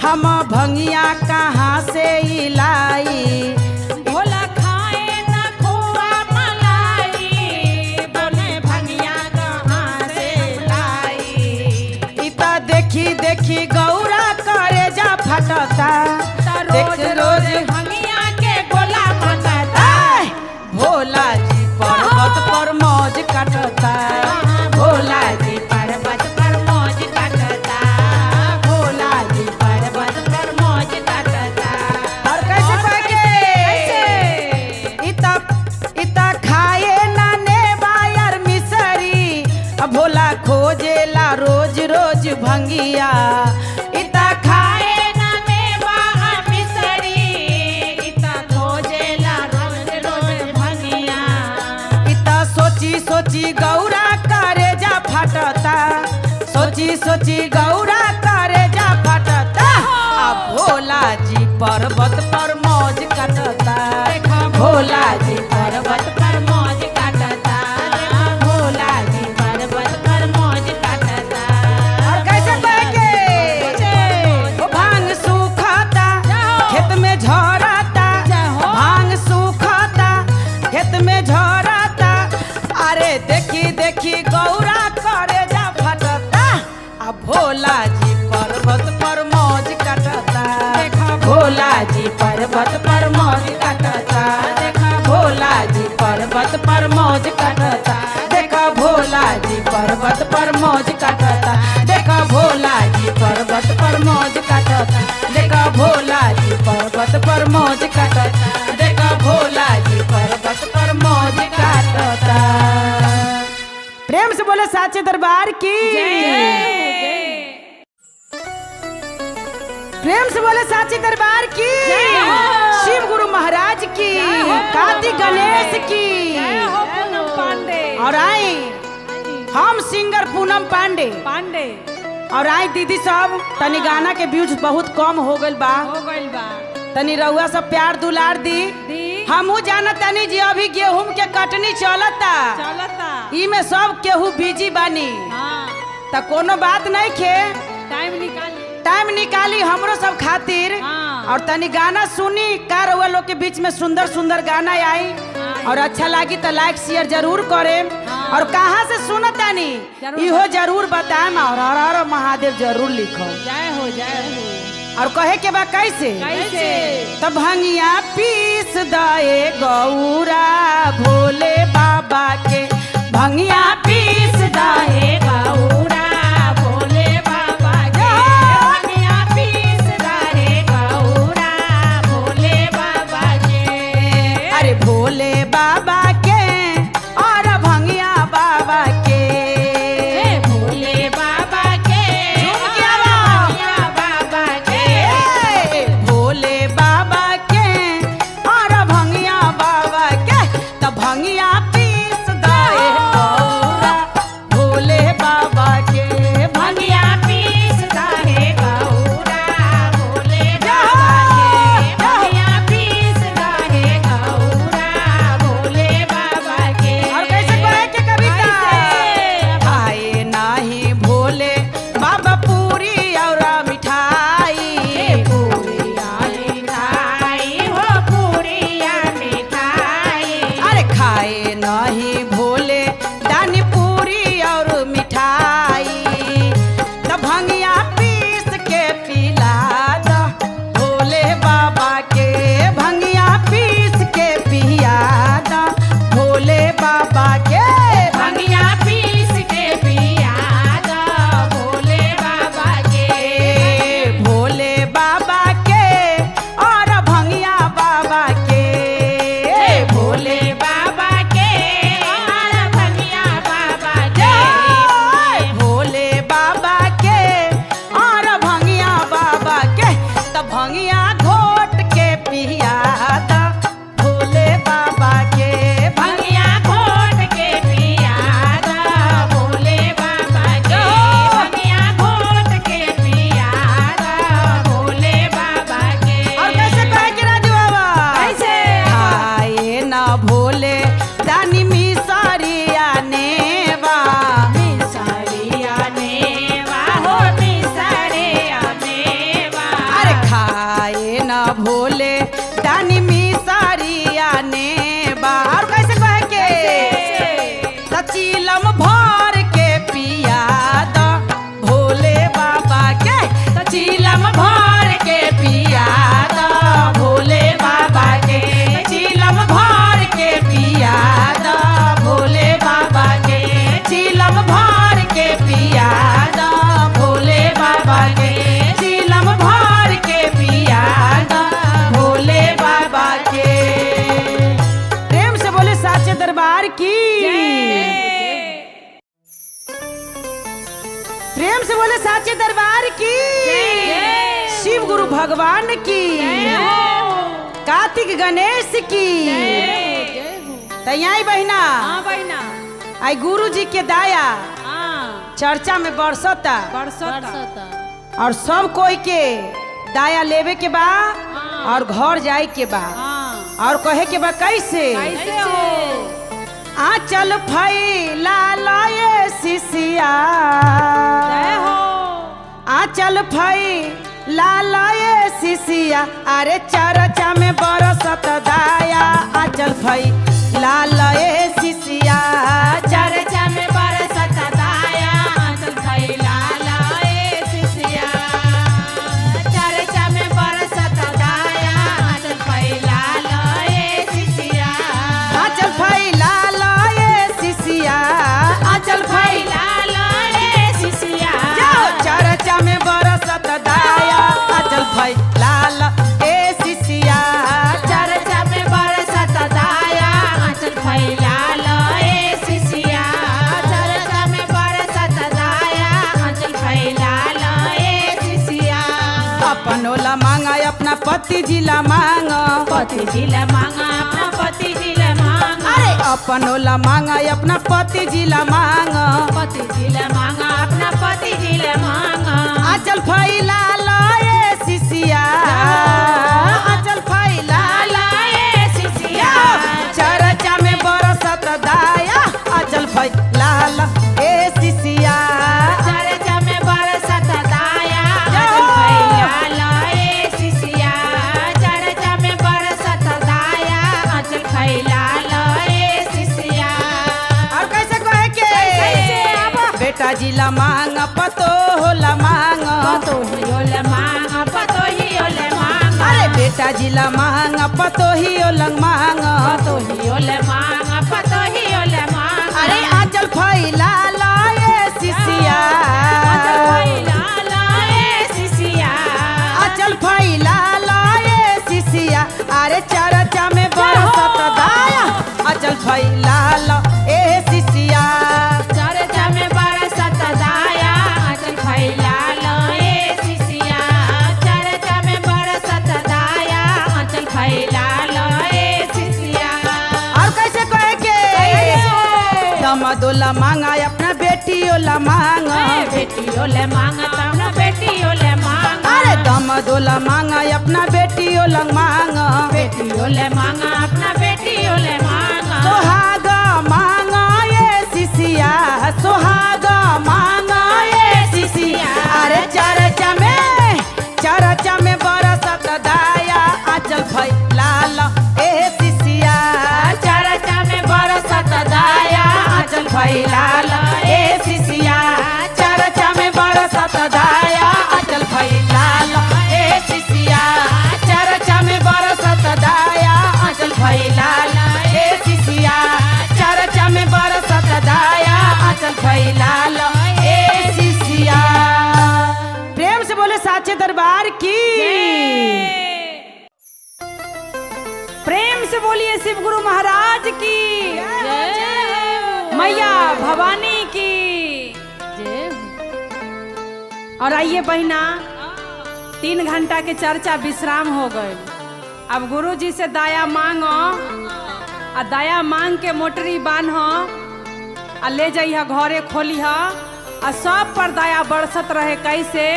हम भंगिया कहाँ से लाई। भोला खाए ना खोआ मलाई बोले भंगिया कहाँ से लाई। इता देखी देखी गौरा करेजा फटता रोज रोज भंगिया के गोला फटता ऐ, भोला जी पर्वत पर मौज काटता भोला जी पर्वत पर मौज काटता भोला जी पर्वत पर मौज काटता। और कैसे कहे इता इता खाए ना नेवायर मिसरी भोला खोजेला रोज रोज भंगिया। इता खाए ना मेवा मिसरी इता खोजेला रोज रोज भंगिया। इता सोची सोची गौरा करेजा फटता सोची सोची गौरा करेजा फटता। आ भोला जी पर्वत पर मौज काटता भोला जी पर्वत पर मौज काटता भोला जी पर्वत पर मौज काटता। और कैसे कहे ओ भांग सूखता खेत में झरता भांग सूखता खेत में झरता। अरे देखी देखी गौरा करेजा फटता। आ भोला जी पर्वत पर मौज काटता भोला जी पर्वत पर मौज काटता भोला जी पर्वत पर मौज काटता। देखा भोला जी पर्वत पर मौज काटता देखा भोला जी पर्वत पर मौज काटता देखा भोला जी पर्वत पर मौज काटता देखा भोला जी पर्वत पर मौज काटता। प्रेम से बोले साचे दरबार की प्रेम से बोले साचे दरबार की शिव गुरु महाराज की कार्तिक गणेश की। और आई हम सिंगर पूनम पांडे और आई दीदी सब तनी गाना के व्यूज बहुत कम हो गइल बा तनी रउआ सब प्यार दुलार दी। हमहू जाना तनी जी अभी गेहूं के कटनी चलता ई में सब केहू बिजी बानी त कोनो बात नहीं खे टाइम निकाली हमरो सब खातिर। और तनी गाना सुनी का रउआ लोग के बीच में सुंदर सुंदर गाना आई और अच्छा लगी तो लाइक शेयर जरूर करें। और कहाँ से सुनतानी इहो जरूर बताएं और हर हर महादेव जरूर लिखो। जय हो जय हो। और कहे के बा कैसे तब भंगिया पीस दाए गौरा भोले बाबा के भंगिया पीस दाए गौरा भोले बाबा के भंगिया पीस दाए गौरा भोले बाबा के। अरे भोले बाबा के और भंगिया बाबा के भोले बाबा के झूम के आवा। भंगिया बाबा की प्रेम से बोले साचे दरबार की शिव गुरु भगवान की कार्तिक गणेश की तैयारी बहिना। हाँ बहिना। आई गुरु जी के दाया हाँ चर्चा में बरसता बरसता। और सब कोई के दाया लेवे के बा और घर जाए के बा और कहे के बा कैसे कैसे हो? आंचल फैला लाए सिसिया जय हो। आंचल फैला लाए सिसिया अरे चर्चा में बरसत दाया आंचल फैला लाए सिसिया चर्चा में बरसत दाया आंचल फैला लाए सिसिया। चर्चा में बरसत दाया आंचल फैला लाए सिसिया। आंचल फैला लाए सिसिया आंचल फैला लाए सिसिया। जाओ चर्चा में बरसत दाया आंचल फैला लाए सिसिया। चर्चा में बरसत दाया आंचल फैला लाए सिसिया। चर्चा में बरसत दाया आंचल फैला लाए सिसिया। अपनोला मांगा अपना पति जिला मांगा पति जिला मांगा अपना पति जिला मांगा। अरे अपनोला मांगा अपना पति जिला मांगा पति जिला मांगा अपना पति जिला मांगा। आंचल फैला लाए सिसिया। आंचल फैला लाए सिसिया। चर्चा में बरसत दाया आंचल फैला लाए सिसिया। चर्चा में बरसत दाया आंचल फैला लाए सिसिया। चर्चा में बरसत दाया आंचल फैला लाए सिसिया। और कैसे कहे के कैसे अब? बेटा जिला मांगा पतो होला मांगा पतो ही ओले मांगा पतो ही ओले मांगा। अरे बेटा जिला मांगा पतो ही ओलंग मांगा पतो ही ओले मांगा पतो ही ओले मांगा। अरे आंचल फैला लाए सिसिया। आंचल फैला लाए सिसिया। आंचल फैला लाए सिसिया। अरे चर्चा में बरसत दाया आंचल फैला लाए सिसिया। चर्चा में बरसत दाया आंचल फैला लाए सिसिया। चर्चा में बरसत दाया आंचल फैला लाए सिसिया। और कैसे कहे के दमदोला मांगा अपना बेटी ओला मांगा बेटी ओले मांगा अपना बेटी ओले मांगा। अरे दमदोला मांगा अपना बेटी ओलंग मांगा बेटी ओले मांगा अपना बेटी ओले मांगा। सोहागा मांगा ये सिसिया। सोहागा मांगा ये सिसिया। अरे चर्चा में बरसत दाया आंचल फैला लाए सिसिया। चर्चा में बरसत दाया आंचल फैला लाए सिसिया। चर्चा में बरसत दाया आंचल फैला लाए सिसिया। चर्चा में बरसत दाया आंचल फैला लाए सिसिया। चर्चा में बरसत दाया आंचल फैला लाए सिसिया। प्रेम से बोले साचे दरबार की प्रेम से बोलिए शिव गुरु महाराज की मैया भवानी की। और आइए बहिना 3 घंटा के चर्चा विश्राम हो गए। अब गुरु जी से दाया मांगो आ दाया मांग के मोटरी बांधो आ ले जाइए घरे खोली आ सब पर दाया बरसत रहे। कैसे?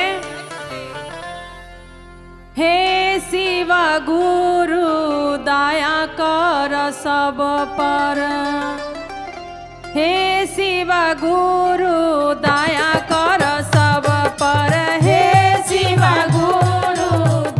हे शिव गुरु दया कर सब पर। हे शिव गुरु दया कर सब पर। हे शिव गुरु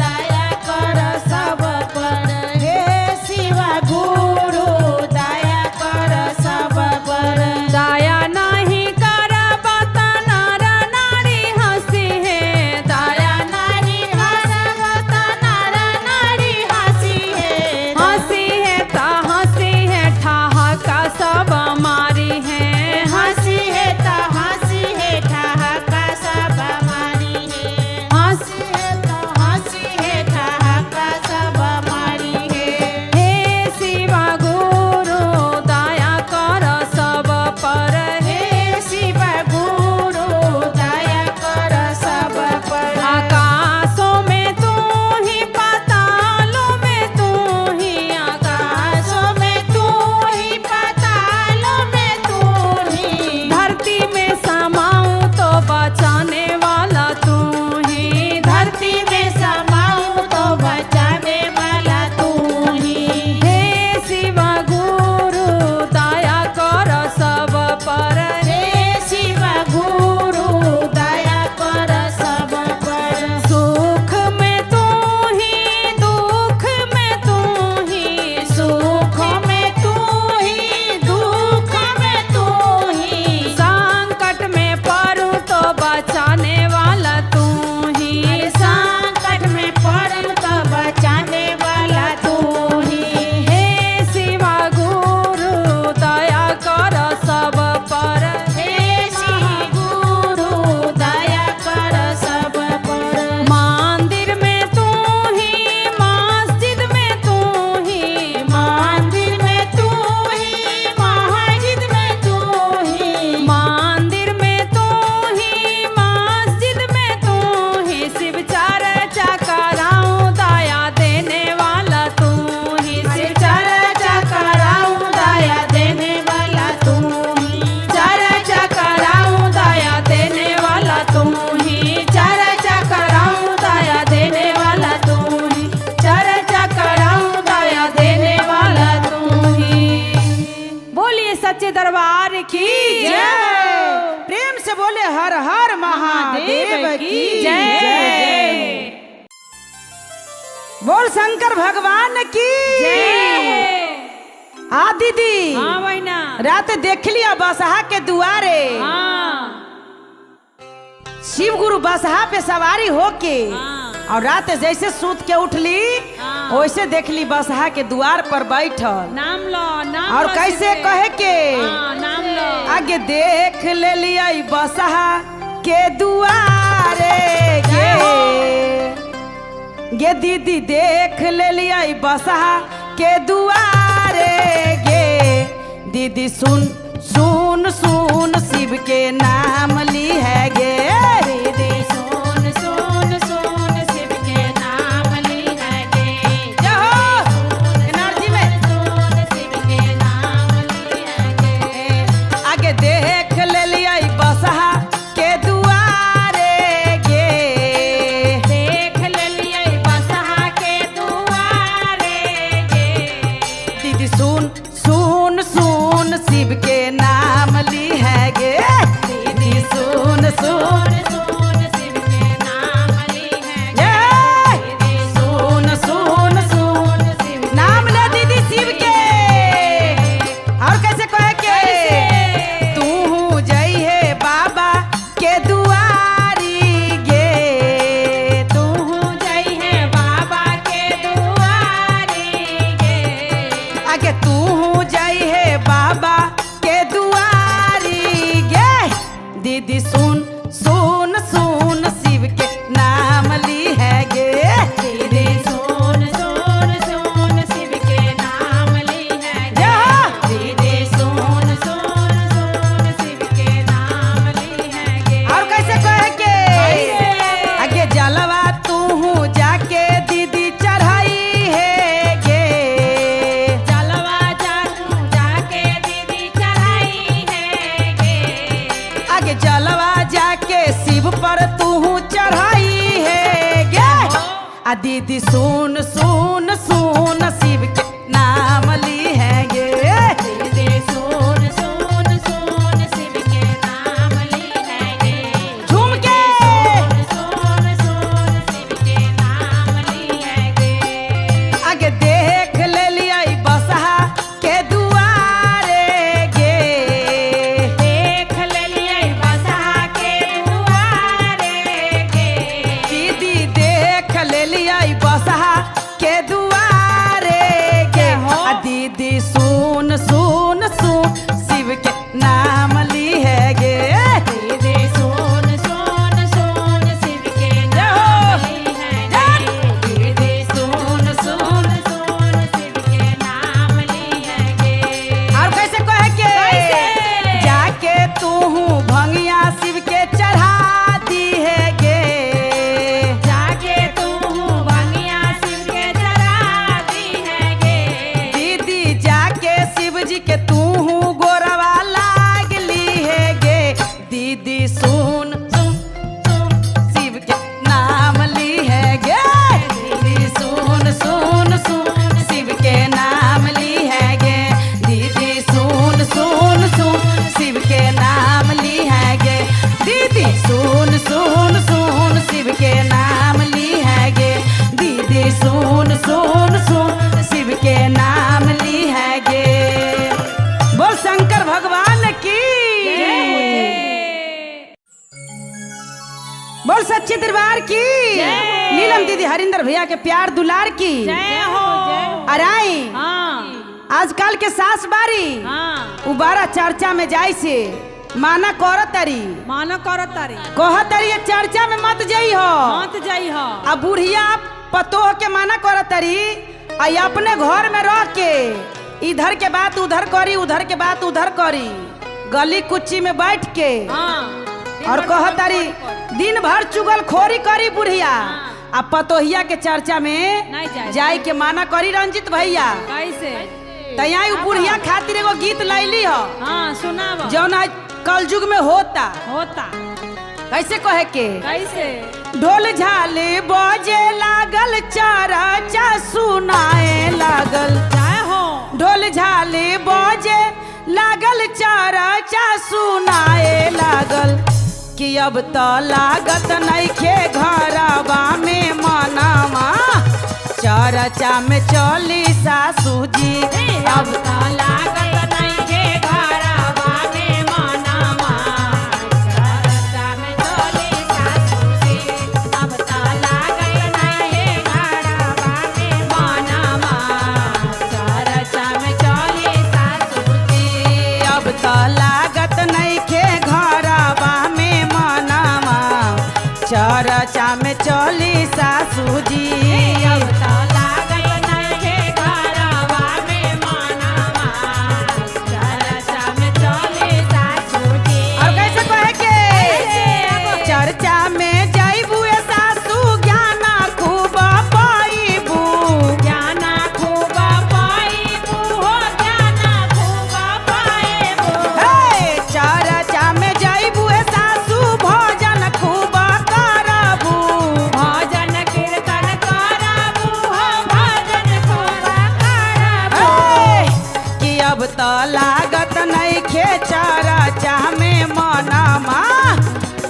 दया कर सब पर। हे शिव गुरु दया कर सब पर। दया नहीं करब त नर नारी हंसी है। दया नहीं करब त नर नारी हंसी है। हंसी है त हंसी है ठहाका सब मारी है। हंसी है त हंसी है ठहाका महादेव की जय। बोल शंकर भगवान की आ दीदी हाँ बहना रात देख लिया बसहा के दुआरे हाँ शिव गुरु बसहा पे सवारी होके हाँ और रात जैसे सूत के उठली हाँ। वैसे देखली बसहा के द्वार पर बैठल नाम लो नाम और लो कैसे सीधे। कहे के हाँ नाम लो आगे देख ले लिया बसहा के दुआरे गे दीदी देख ले लिया बसहा के दुआरे गे दीदी सुन सुन सुन शिव के नाम ली है गे दीदी सुन सुन सुन शिव के नाम ली है गे एनर्जी में सुन शिव के नाम ली है गे आगे देख ले लिया बसहा के दुआरे गे देख ले लिए बसहा के दुआरे गे दीदी सुन सुन सुन शिव के नाम ली है गे दीदी सुन सुन सुन शिव के नाम ली है ये दीदी सुन सुन सुन शिव नाम ले दीदी शिव के और कैसे कहे के तू जई है बाबा के दुआरी गे तू जई है बाबा के दुआरे गे आगे तू जई है बाबा के दुआरी गे दीदी सुन सुन सुन शिव के नाम ली है गे दीदी सुन सुन सुन शिव के नाम ली है गे दीदी सुन सुन सुन शिव के नाम ली है गे और कैसे कहे के कैसे? आगे जलवा तू जाके दीदी चढ़ाई है गे जलवा जाके दीदी चढ़ाई है गे आगे जलवा जाके शिव पर तू चढ़ाई है गे आ दीदी सुन सुन सुन शिव के नाम ली है गे दीदी सुन सुन सुन शिव के नाम ली है गे झूम के सुन सुन शिव के नाम ली है गे आगे देख ले लिया बसहा के दुआरे गे देख ले लिए बसहा के दुआरे गे दीदी देख ले लिया बसहा के दुआरे गे आ दीदी सुन सुन सुन शिव के नाम ली है गे दीदी सुन सुन सुन शिव के नाम ली है गे दीदी सुन सुन सुन शिव के नाम ली है गे और कैसे कहे के कैसे? जाके तू भंगिया शिव के चढ़ा दी है गे जाके तू भंगिया शिव के चढ़ा दी है गे दीदी जाके शिव जी के तू गोरवा लाग ली है गे दीदी सुन सुन सुन शिव के नाम ली है गे दीदी सुन सुन सुन शिव के नाम ली है गे दीदी सुन सुन सुन शिव के नाम ली है गे दीदी सुन सुन सुन शिव के नाम ली है गे दीदी सुन सुन सुन शिव के नाम ली है गे बोल शंकर भगवान की बोल सच्चे दरबार की नीलम दीदी हरिंदर भैया के प्यार दुलार की जय हो अराई हाँ आजकल के सास बारी हाँ उबारा चर्चा में जाई से माना कर तरी मानो करो तारी कह तरी ये चर्चा में मत जाई हो मत जाई हो अब बुढ़िया पतोह के माना कर तरी आई अपने घर में रह के इधर के बात उधर करी उधर के बात उधर करी गली कुच्ची में बैठ के हाँ और कह तारी दिन भर चुगल खोरी करी बुढ़िया आ पतोहिया के चर्चा में नहीं जाए। जाई के माना करी रंजित भैया कैसे तैया बुढ़िया खातिर एगो गीत लैली हो हाँ सुनाव जौन आज कलयुग में होता होता कैसे कहे के कैसे ढोल झाले बजे लागल चरचा सुनाए लागल जय हो ढोल झाले बजे लागल चरचा सुनाए लागल कि अब तो लागत नइखे घरवा में मनवा चर्चा में चली सासू जी। अब तो लागत नइखे घरवा में मनवा चर्चा में चली सासू जी। अब तो लागत नइखे घरवा में मनवा चर्चा में चली सासू जी। अब तो लागत नइखे घरवा में मनवा चर्चा में चली सासू जी। अब तो लागत नइखे घरवा में मनवा चर्चा में चली सासू जी। और कैसे कहे के कैसे? चर्चा में जाइबू सासू ज्ञान खूब पाइबू। ज्ञान खूब पाइबू हो ज्ञान खूब पाइबू। हे चर्चा में जाइबू सासू भोजन खूब करबू। भजन कीर्तन करबू हो भजन खूब करबू। हे कि अब तो लागत नइखे चर्चा में मनवा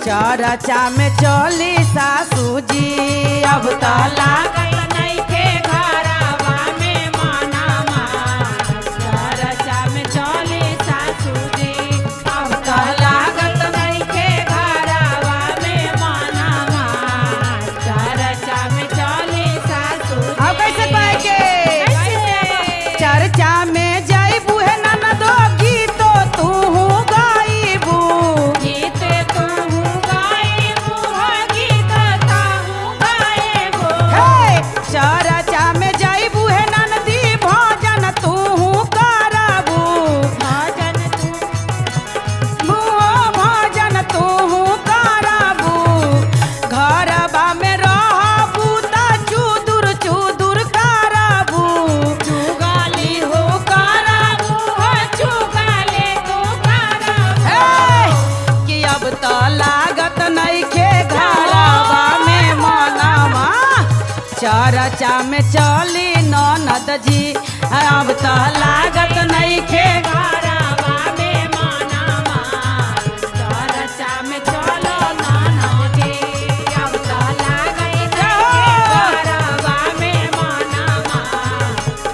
चर्चा में चली सासू जी। अब तो लागत नइखे घरवा में मनवा चर्चा में चली सासू जी। अब तो लागत नइखे घरवा में मनवा चर्चा में चली सासू जी। अब कैसे कहे के कैसे? चर्चा में जाइबू है ननदो गीतो तूहू गाइबू। गीत तूहू गाइबू हो गीत तूहू गाइबू। हे चर्चा में जाइबू है ननदी भोजन तूहू करबू। भजन तू भोजन तूहू करबू। घरबा में रहबू त चुदुर चुदुर करबू। चुगाली हो करबू हो चुगाली तू करबू। हे कि अब तो लागत नइखे घरवा में मनवा चर्चा में चली ननद जी। अब तो लागत नइखे घरवा में मनवा चर्चा में चलो ननदी। अब तो लागत नइखे घरवा में मनवा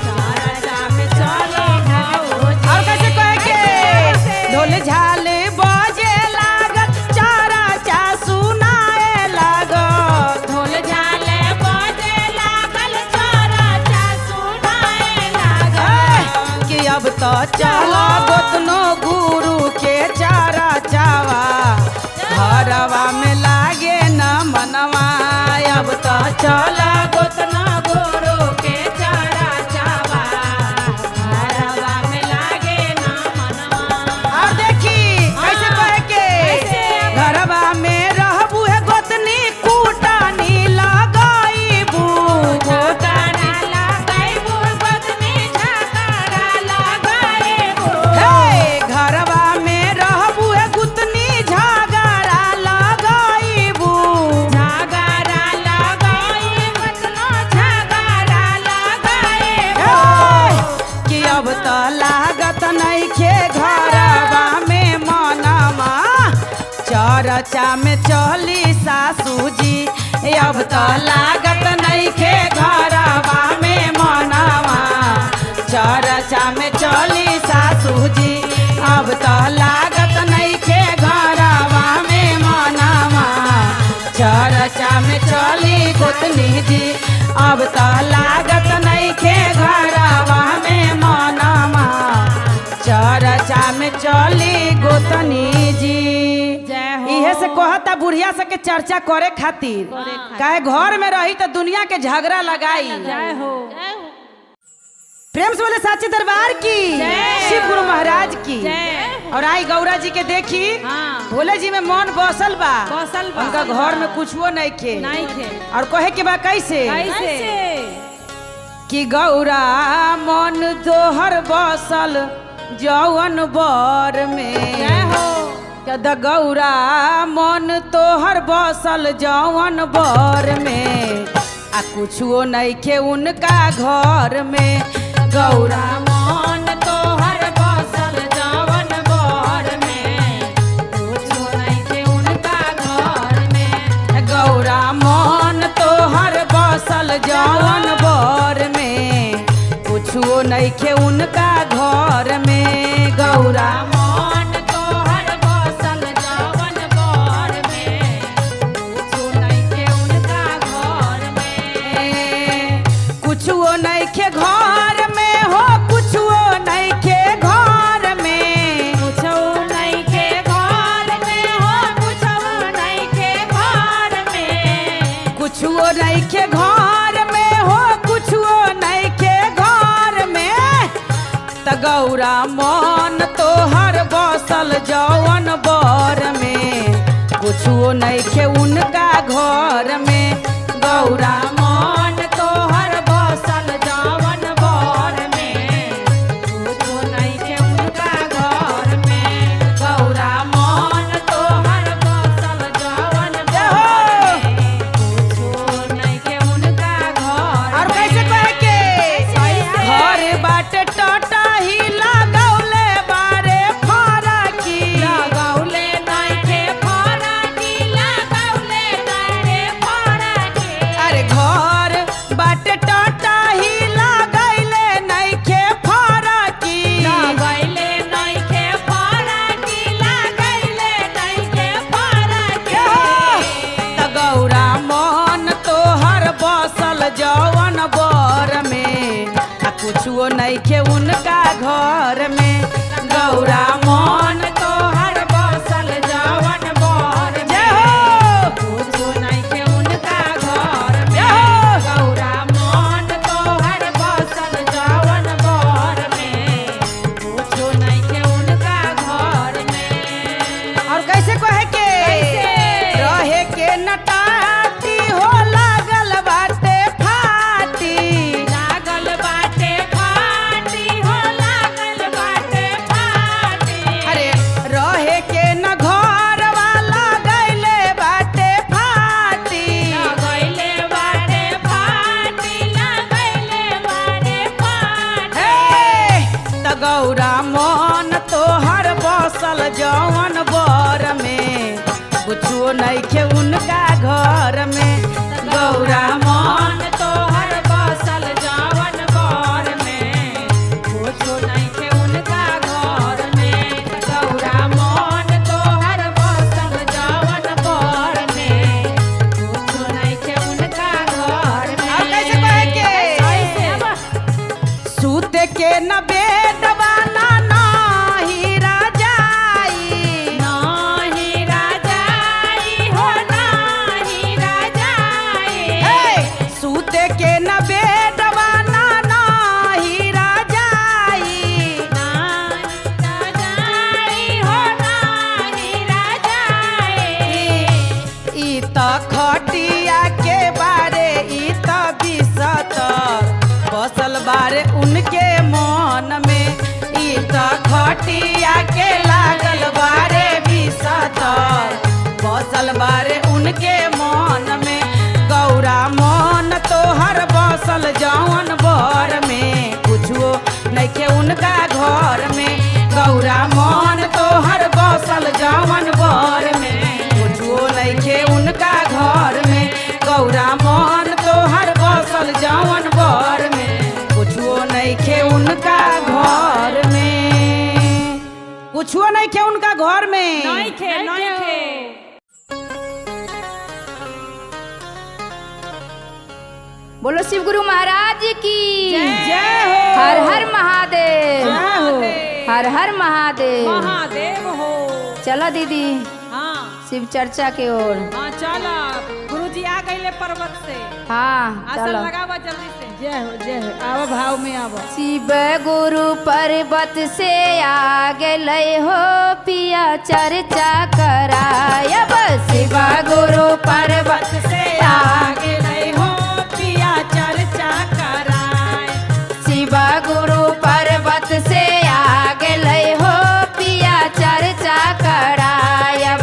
चर्चा में चलो भौजी। और कैसे कहे के कैसे? ढोल झाल बजे लागत चर्चा सुनाए लागत। ढोल झाल बजे लागल चर्चा सुनाए लागल। कि अब तो चला गोतनो गुरु के चर्चावा घरवा में लागे न मनवा। अब तो चला गोतना गोरो के चर्चावा घरवा में लागे ना मनवा। और देखी कैसे कहे के कैसे? घरवा में रहबू है गोतनी कूटानी लगाइबू। गोटाना लगाइबू गोतनी झगड़ा लगाइबू। हे घरवा में रहबू है गुतनी झगड़ा लगाइबू। झगड़ा लगाई गोतना झगड़ा लगाइबू। हे कि अब तो लागत नइखे घरवा में मनवा चर्चा में चली सासू जी। अब तो लागत नइखे घरवा में मनवा चर्चा में चली सासू जी। अब तो लागत नइखे घरवा में मनवा चर्चा में चली गोतनी जी। अब तो लागत नइखे घरवा में मनवा चर्चा में चली गोतनी जी। जय हो। इहे से कहता बुढ़िया से के चर्चा करे खातिर काहे घर में रही तो दुनिया के झगड़ा लगाई। जय हो। प्रेम से बोले साची दरबार की जय। शिव गुरु महाराज की। जय। और आई गौरा जी के देखी हाँ। भोले जी में मन बसल बा। बसल बा। उनका घर में कुछ वो नहीं खे। नहीं थे। और कहे के बा कैसे कैसे? कि गौरा मन तोहर बसल जौवन बर में। जय हो। कद गौरा मन तोहर बसल जौवन बर में आ कुछो नहीं खे उनका घर में। गौरा मन तोहर बसल जवन बर में कुछो नहीं थे उनका उनका घर में गौरा मन तोहर बसल जवन बर में कुछो नइखे उनका घर में कुछो नइखे घर में हो कुछो नइखे घर में कुछो नइखे घर में हो कुछो नइखे घर में कुछो नइखे घर में हो कुछो नइखे घर में त गौरा मन तोहर बसल जवन बर में कुछो नइखे उनका घर में गौरा मन तोहर बसल जवन बर में कुछो नइखे उनका घर में गौरा मन तोहर बसल जवन बर में कुछो नइखे उनका घर और में। कैसे कहे के कैसे? घर बाटे टटा ही लगौले बारे फरकी लगौले नइखे फरकी लगौले नइखे फरकी अरे घर बाटे टटा ही लगैले नइखे फरकी लगैले नइखे फरकी लगैले नइखे फरकी त गौरा मन तोहर बसल जवन बर में आ कुछो नइखे उनका घर में गौरा मन तोहर बसल जवन बर जय में हो कुछो नइखे उनका घर में जय हो गौरा मन तोहर बसल जवन बर में कुछो नइखे उनका घर में। और कैसे कहे के कैसे? रहे के नटाती हो लागल बाटे फाटी लागल बाटे फाटी हो लागल बाटे फाटी अरे रहे के न घर वाला गैले बाटे फाटी लगैले बाटे फाटी लगैले बाटे फाटी हे त गौरा मन तोहर बसल जवन बर में कुछो नइखे उनका घर में गौरा मन तोहर बसल जवन बर में कुछो नइखे उनका घर में गौरा मन तोहर बसल जवन बर में कुछो नइखे उनका घर में। और कैसे कहे के? कैसे? सूत के न बेदवाना नाही राजाई नाही राजाई हो नाही राजाई हे सूत के न बेदवाना नाही राजाई नाही राजाई हो नाही राजाई ई त खटिया के बारे ई त बिसतर बसल बारे उनके मन में ई त खटिया के लागल बारे बिसतर बसल बारे उनके मन में गौरा मन तोहर बसल जवन बर में कुछो नइखे उनका घर में गौरा मन तोहर बसल जवन बर में कुछो नइखे उनका घर में गौरा मन तोहर बसल जवन बर में कुछो नइखे उनका घर में कुछो नइखे उनका घर में नइखे नइखे बोलो शिव गुरु महाराज की जय हो हर हर महादेव जय हो हर हर महादेव महादेव हो। चलो दीदी हाँ शिव चर्चा के ओर। हाँ चला गुरुजी आ गईले पर्वत से हाँ आसन चलो। लगावा जल्दी से। जय हो आवा भाव में आवा शिव गुरु पर्वत से आ गए हो पिया चर्चा करायब शिव गुरु पर्वत से आ गए हो पिया चर्चा कराए शिव गुरु पर्वत से आ गए हो पिया चर्चा करायब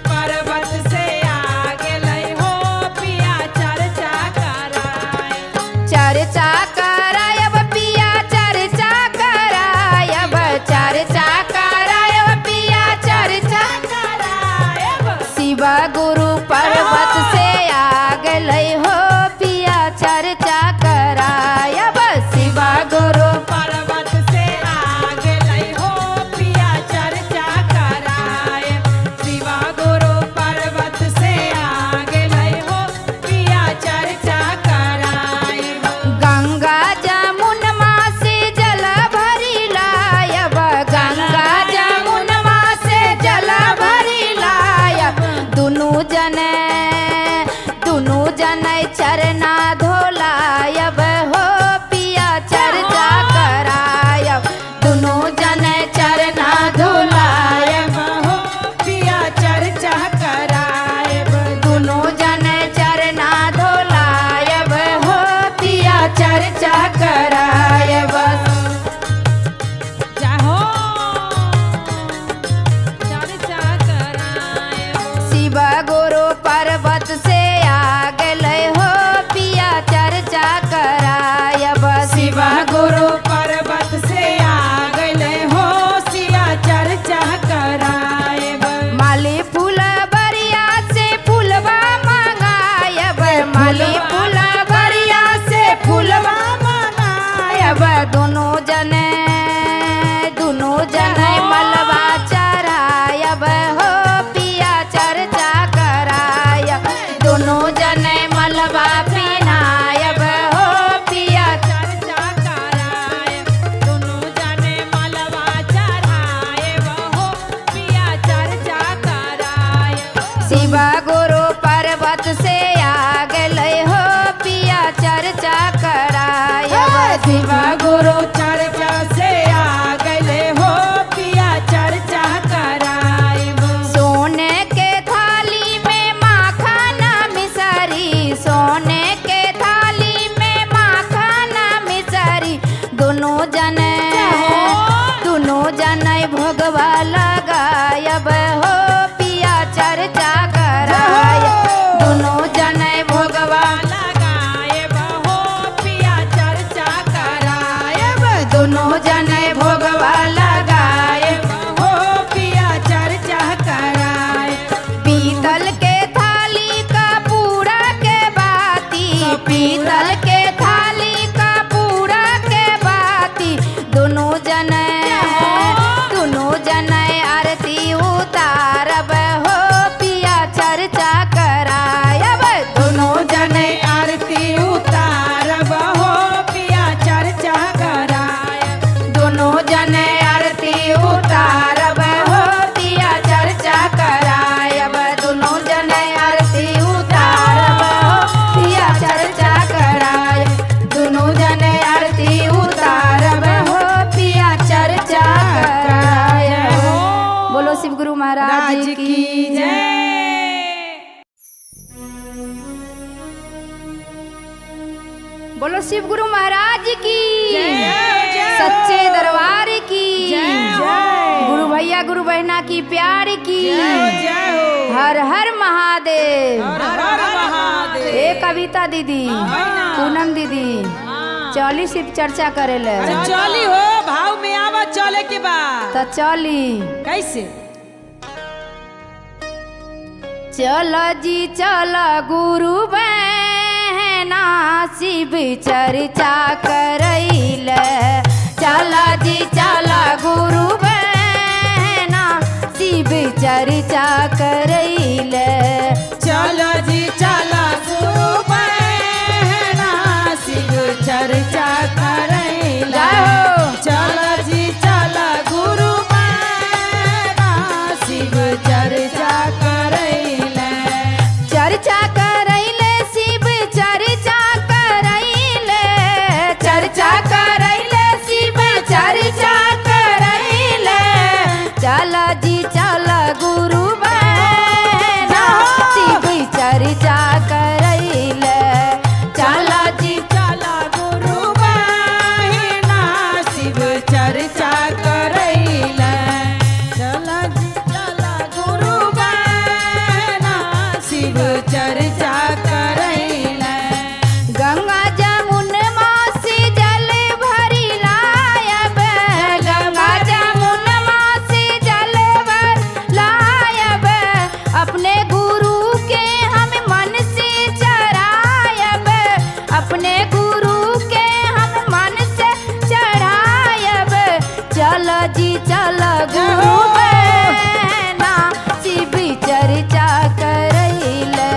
पर्वत से आ गए हो पिया चर्चा कराए चर्चा करायब पिया चर्चा करायब चर्चा करायब पिया चर्चा कराए शिव गुरु पर्वत जनै चरना धोलायब हो पिया चर्चा करायब दोनों जनै चरना धोलायब हो पिया चर्चा करायब दोनों जनै चरना धोलायब हो पिया चर्चा करायब जाहो चर्चा करायब शिव गुरु पर्वत से आ गए हो पिया चर्चा करायब शिव गुरु पर्वत से आ गए हो शिवा चर्चा करायब माली फूल बरिया से फूलवा मंगायब माली फूल बरिया से फूलवा मंगायब दोनों जने मलबा चरायब हो पिया चर्चा करायब दोनों जने मलबा पिनायब हो पिया चर्चा करायब दोनों जाने मलबा चढ़ायब हो पिया चर्चा करायब शिव गुरु पर्वत से आ गए हो पिया चर्चा करायब शिव गुरु चर्चा से आ गए हो पिया चर्चा करायब सोने के थाली में माखन मिसरी सोने के थाली में माखन मिसरी दोनों जने भोगवा लगायब हो पिया चर्चा करायब दोनों जने भोगवा लगायब हो पिया चर्चा करायब दोनों जने भोगवा लगायब हो पिया चर्चा करायब पीतल के थाली का पूरा के बाती पीतल के थाली का पूरा के बाती दोनों जने आरती उतारब हो पिया चर्चा करायब दोनों जने आरती उतारब हो पिया चर्चा करायब दोनों जने आरती उतारब हो पिया चर्चा करायब दोनों जने आरती उतारब हो पिया चर्चा करायब दोनों जने आरती उतारब हो पिया चर्चा करायब बोलो शिव गुरु महाराज राज की की जय बोलो शिव गुरु महाराज की जय। सच्चे दरबार की जय। गुरु भैया गुरु बहना की प्यार की जय हो हर हर महादेव हर हर महादेव ए कविता दीदी पूनम दीदी चली शिव चर्चा करे ले अरे चली हो भाव में आवा चले के बाद तो चली कैसे चल जी चल गुरु बहना शिव चर्चा करैल चल जी चल गुरु बहना शिव चर्चा करैल चल जी चल गुरु बहना शिव चर्चा करैला चल जी चल गुरु बहना शिव चर्चा करैला चर्चा करैले शिव चर्चा करैले चर्चा करैले शिव चर्चा करैले चल जी चल गुरु बहना शिव चर्चा करैले चल जी चल गुरु बहना शिव चर्चा करैला चल जी चल गुरु बहना शिव चर्चा करैला गंगा जमुनमा से जल भरी लायब गंगा जमुनमा से जल भर लायब अपने गुरु के हम मन से चढ़ायब अपने गुरु के हम मन से चढ़ायब चल जी चल गुरु बहना शिव चर्चा करैले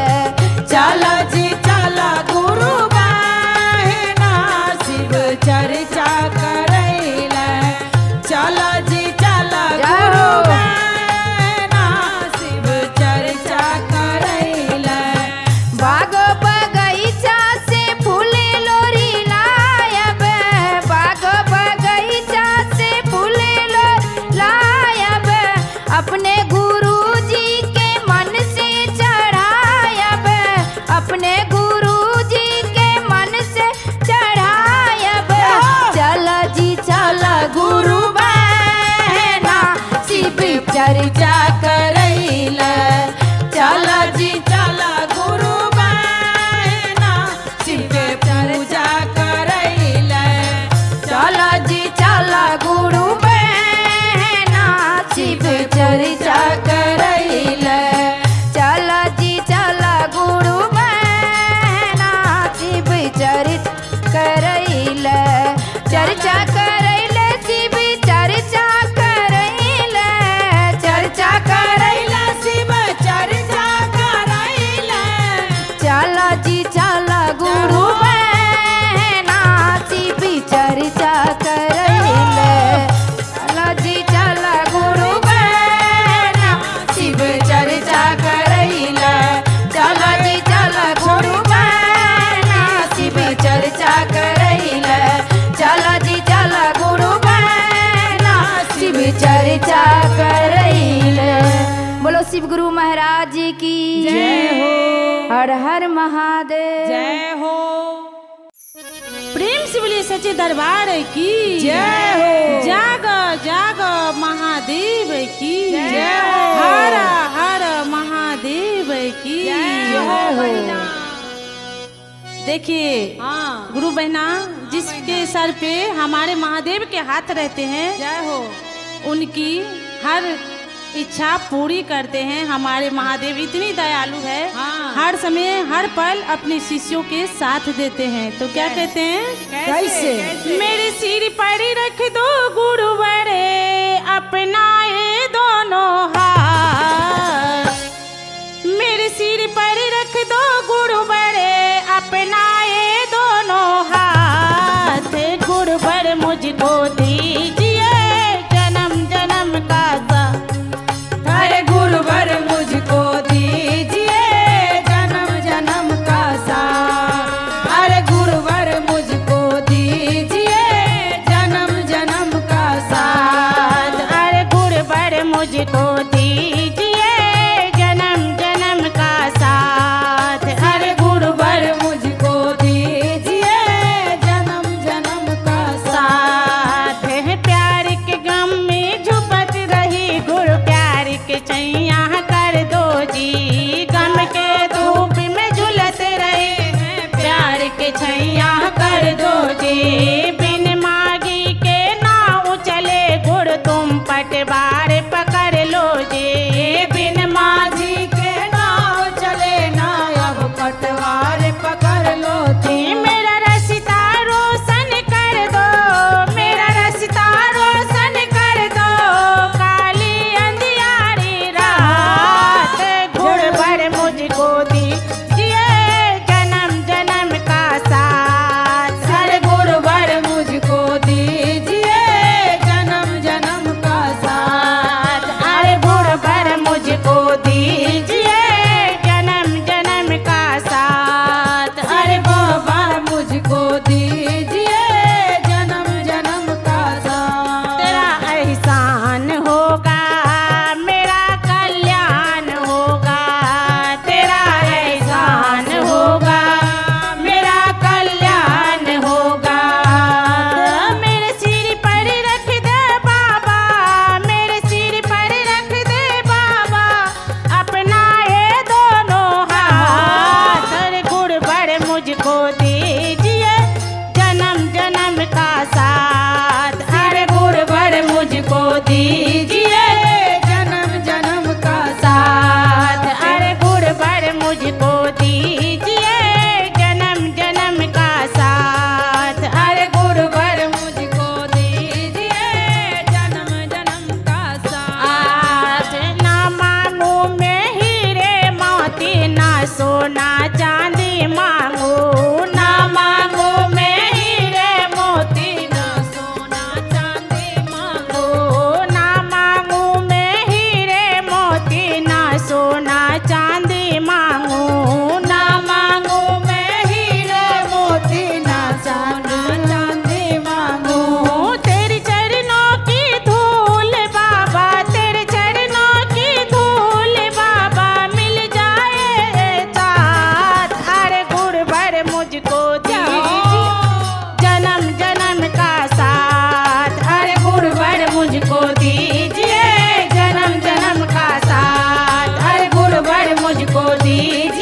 शिव गुरु महाराज जी की जय हो। हर हर महादेव। जय हो। प्रेम से बोलिए सच्चे दरबार की जय हो। जाग जाग महादेव की जय हो। हर हर महादेव की जय हो। देखिए हाँ। गुरु बहना, जिसके सर पे हमारे महादेव के हाथ रहते हैं, जय हो। उनकी हर इच्छा पूरी करते हैं। हमारे महादेव इतनी दयालु है, हाँ। हर समय हर पल अपने शिष्यों के साथ देते हैं। तो क्या कहते हैं? कैसे? मेरे सिर पर रख दो गुरु बड़े, अपनाए दोनों हाथ। मेरे सिर पर रख दो गुरु बड़े, अपनाए दोनों हाथ। गुरु बड़ मुझको दीजिए जन्म जन्म का साथ। अरे गुरुवर मुझको दीजिए जन्म जन्म का साथ। अरे गुरुवर मुझको दीजिए जन्म जन्म का साथ। अरे गुरु बड़ मुझको दीजिए जन्म जन्म का साथ। अरे गुरुवर मुझको दीजिए जन्म जन्म का साथ है प्यार के गम में झुपत रही गुरु, प्यार के छैया कर दो जी। गम के धूप में झुलत रहे प्यार के छैया कर दो जी। बिन मांगी के नाव चले गुरु, तुम पटवार पकड़ लो जी। बिन माझी के नाव चले ना अब पटवार पकड़ लो जी। मेरा रास्ता रोशन कर दो, मेरा रास्ता रोशन कर दो, काली अंधियारी रात। गुरु बड़ मुझको दीजिए जन्म जन्म का साथ। अरे गुरुवर मुझको दीजिए जन्म जन्म का साथ। अरे गुरु बड़ मुझको दीजिए जन्म जन्म का साथ। अरे बाबा मुझको दीजिए जन्म जन्म का साथ। तेरा एहसान होगा मेरा कल्याण होगा, तेरा एहसान होगा मेरा कल्याण होगा। मेरे सिर पर रख दे बाबा, मेरे सिर पर रख दे बाबा, अपनाए दोनों हाथ। अरे गुरु बड़ मुझको दीजिए जन्म जन्म का साथ। अरे गुरु बड़ मुझको दीजिए जन्म जन्म का साथ। अरे गुरु बड़ मुझको दीजिए जन्म जन्म का साथ। अरे गुरुवर मुझको दीजिए जन्म जन्म का साथ। आज ना मांगू मैं हीरे मोती, ना सोना चांदी मांगू। ना मांगू मैं हीरे मोती, ना सोना चांदी मांगू। ना मांगू मैं हीरे मोती, ना सोना चांदी मांगू। ना मांगू मैं हीरे मोती ना सोना चांदी मांगू। तेरे चरणों की धूल बाबा, तेरे चरणों की धूल बाबा, मिल जाए साथ। अरे गुरु बड़ मुझको दीजिए जन्म जन्म का साथ। अरे गुरु बड़ मुझको दीजिए जन्म जन्म का साथ। अरे गुरु बड़ मुझको दीजिए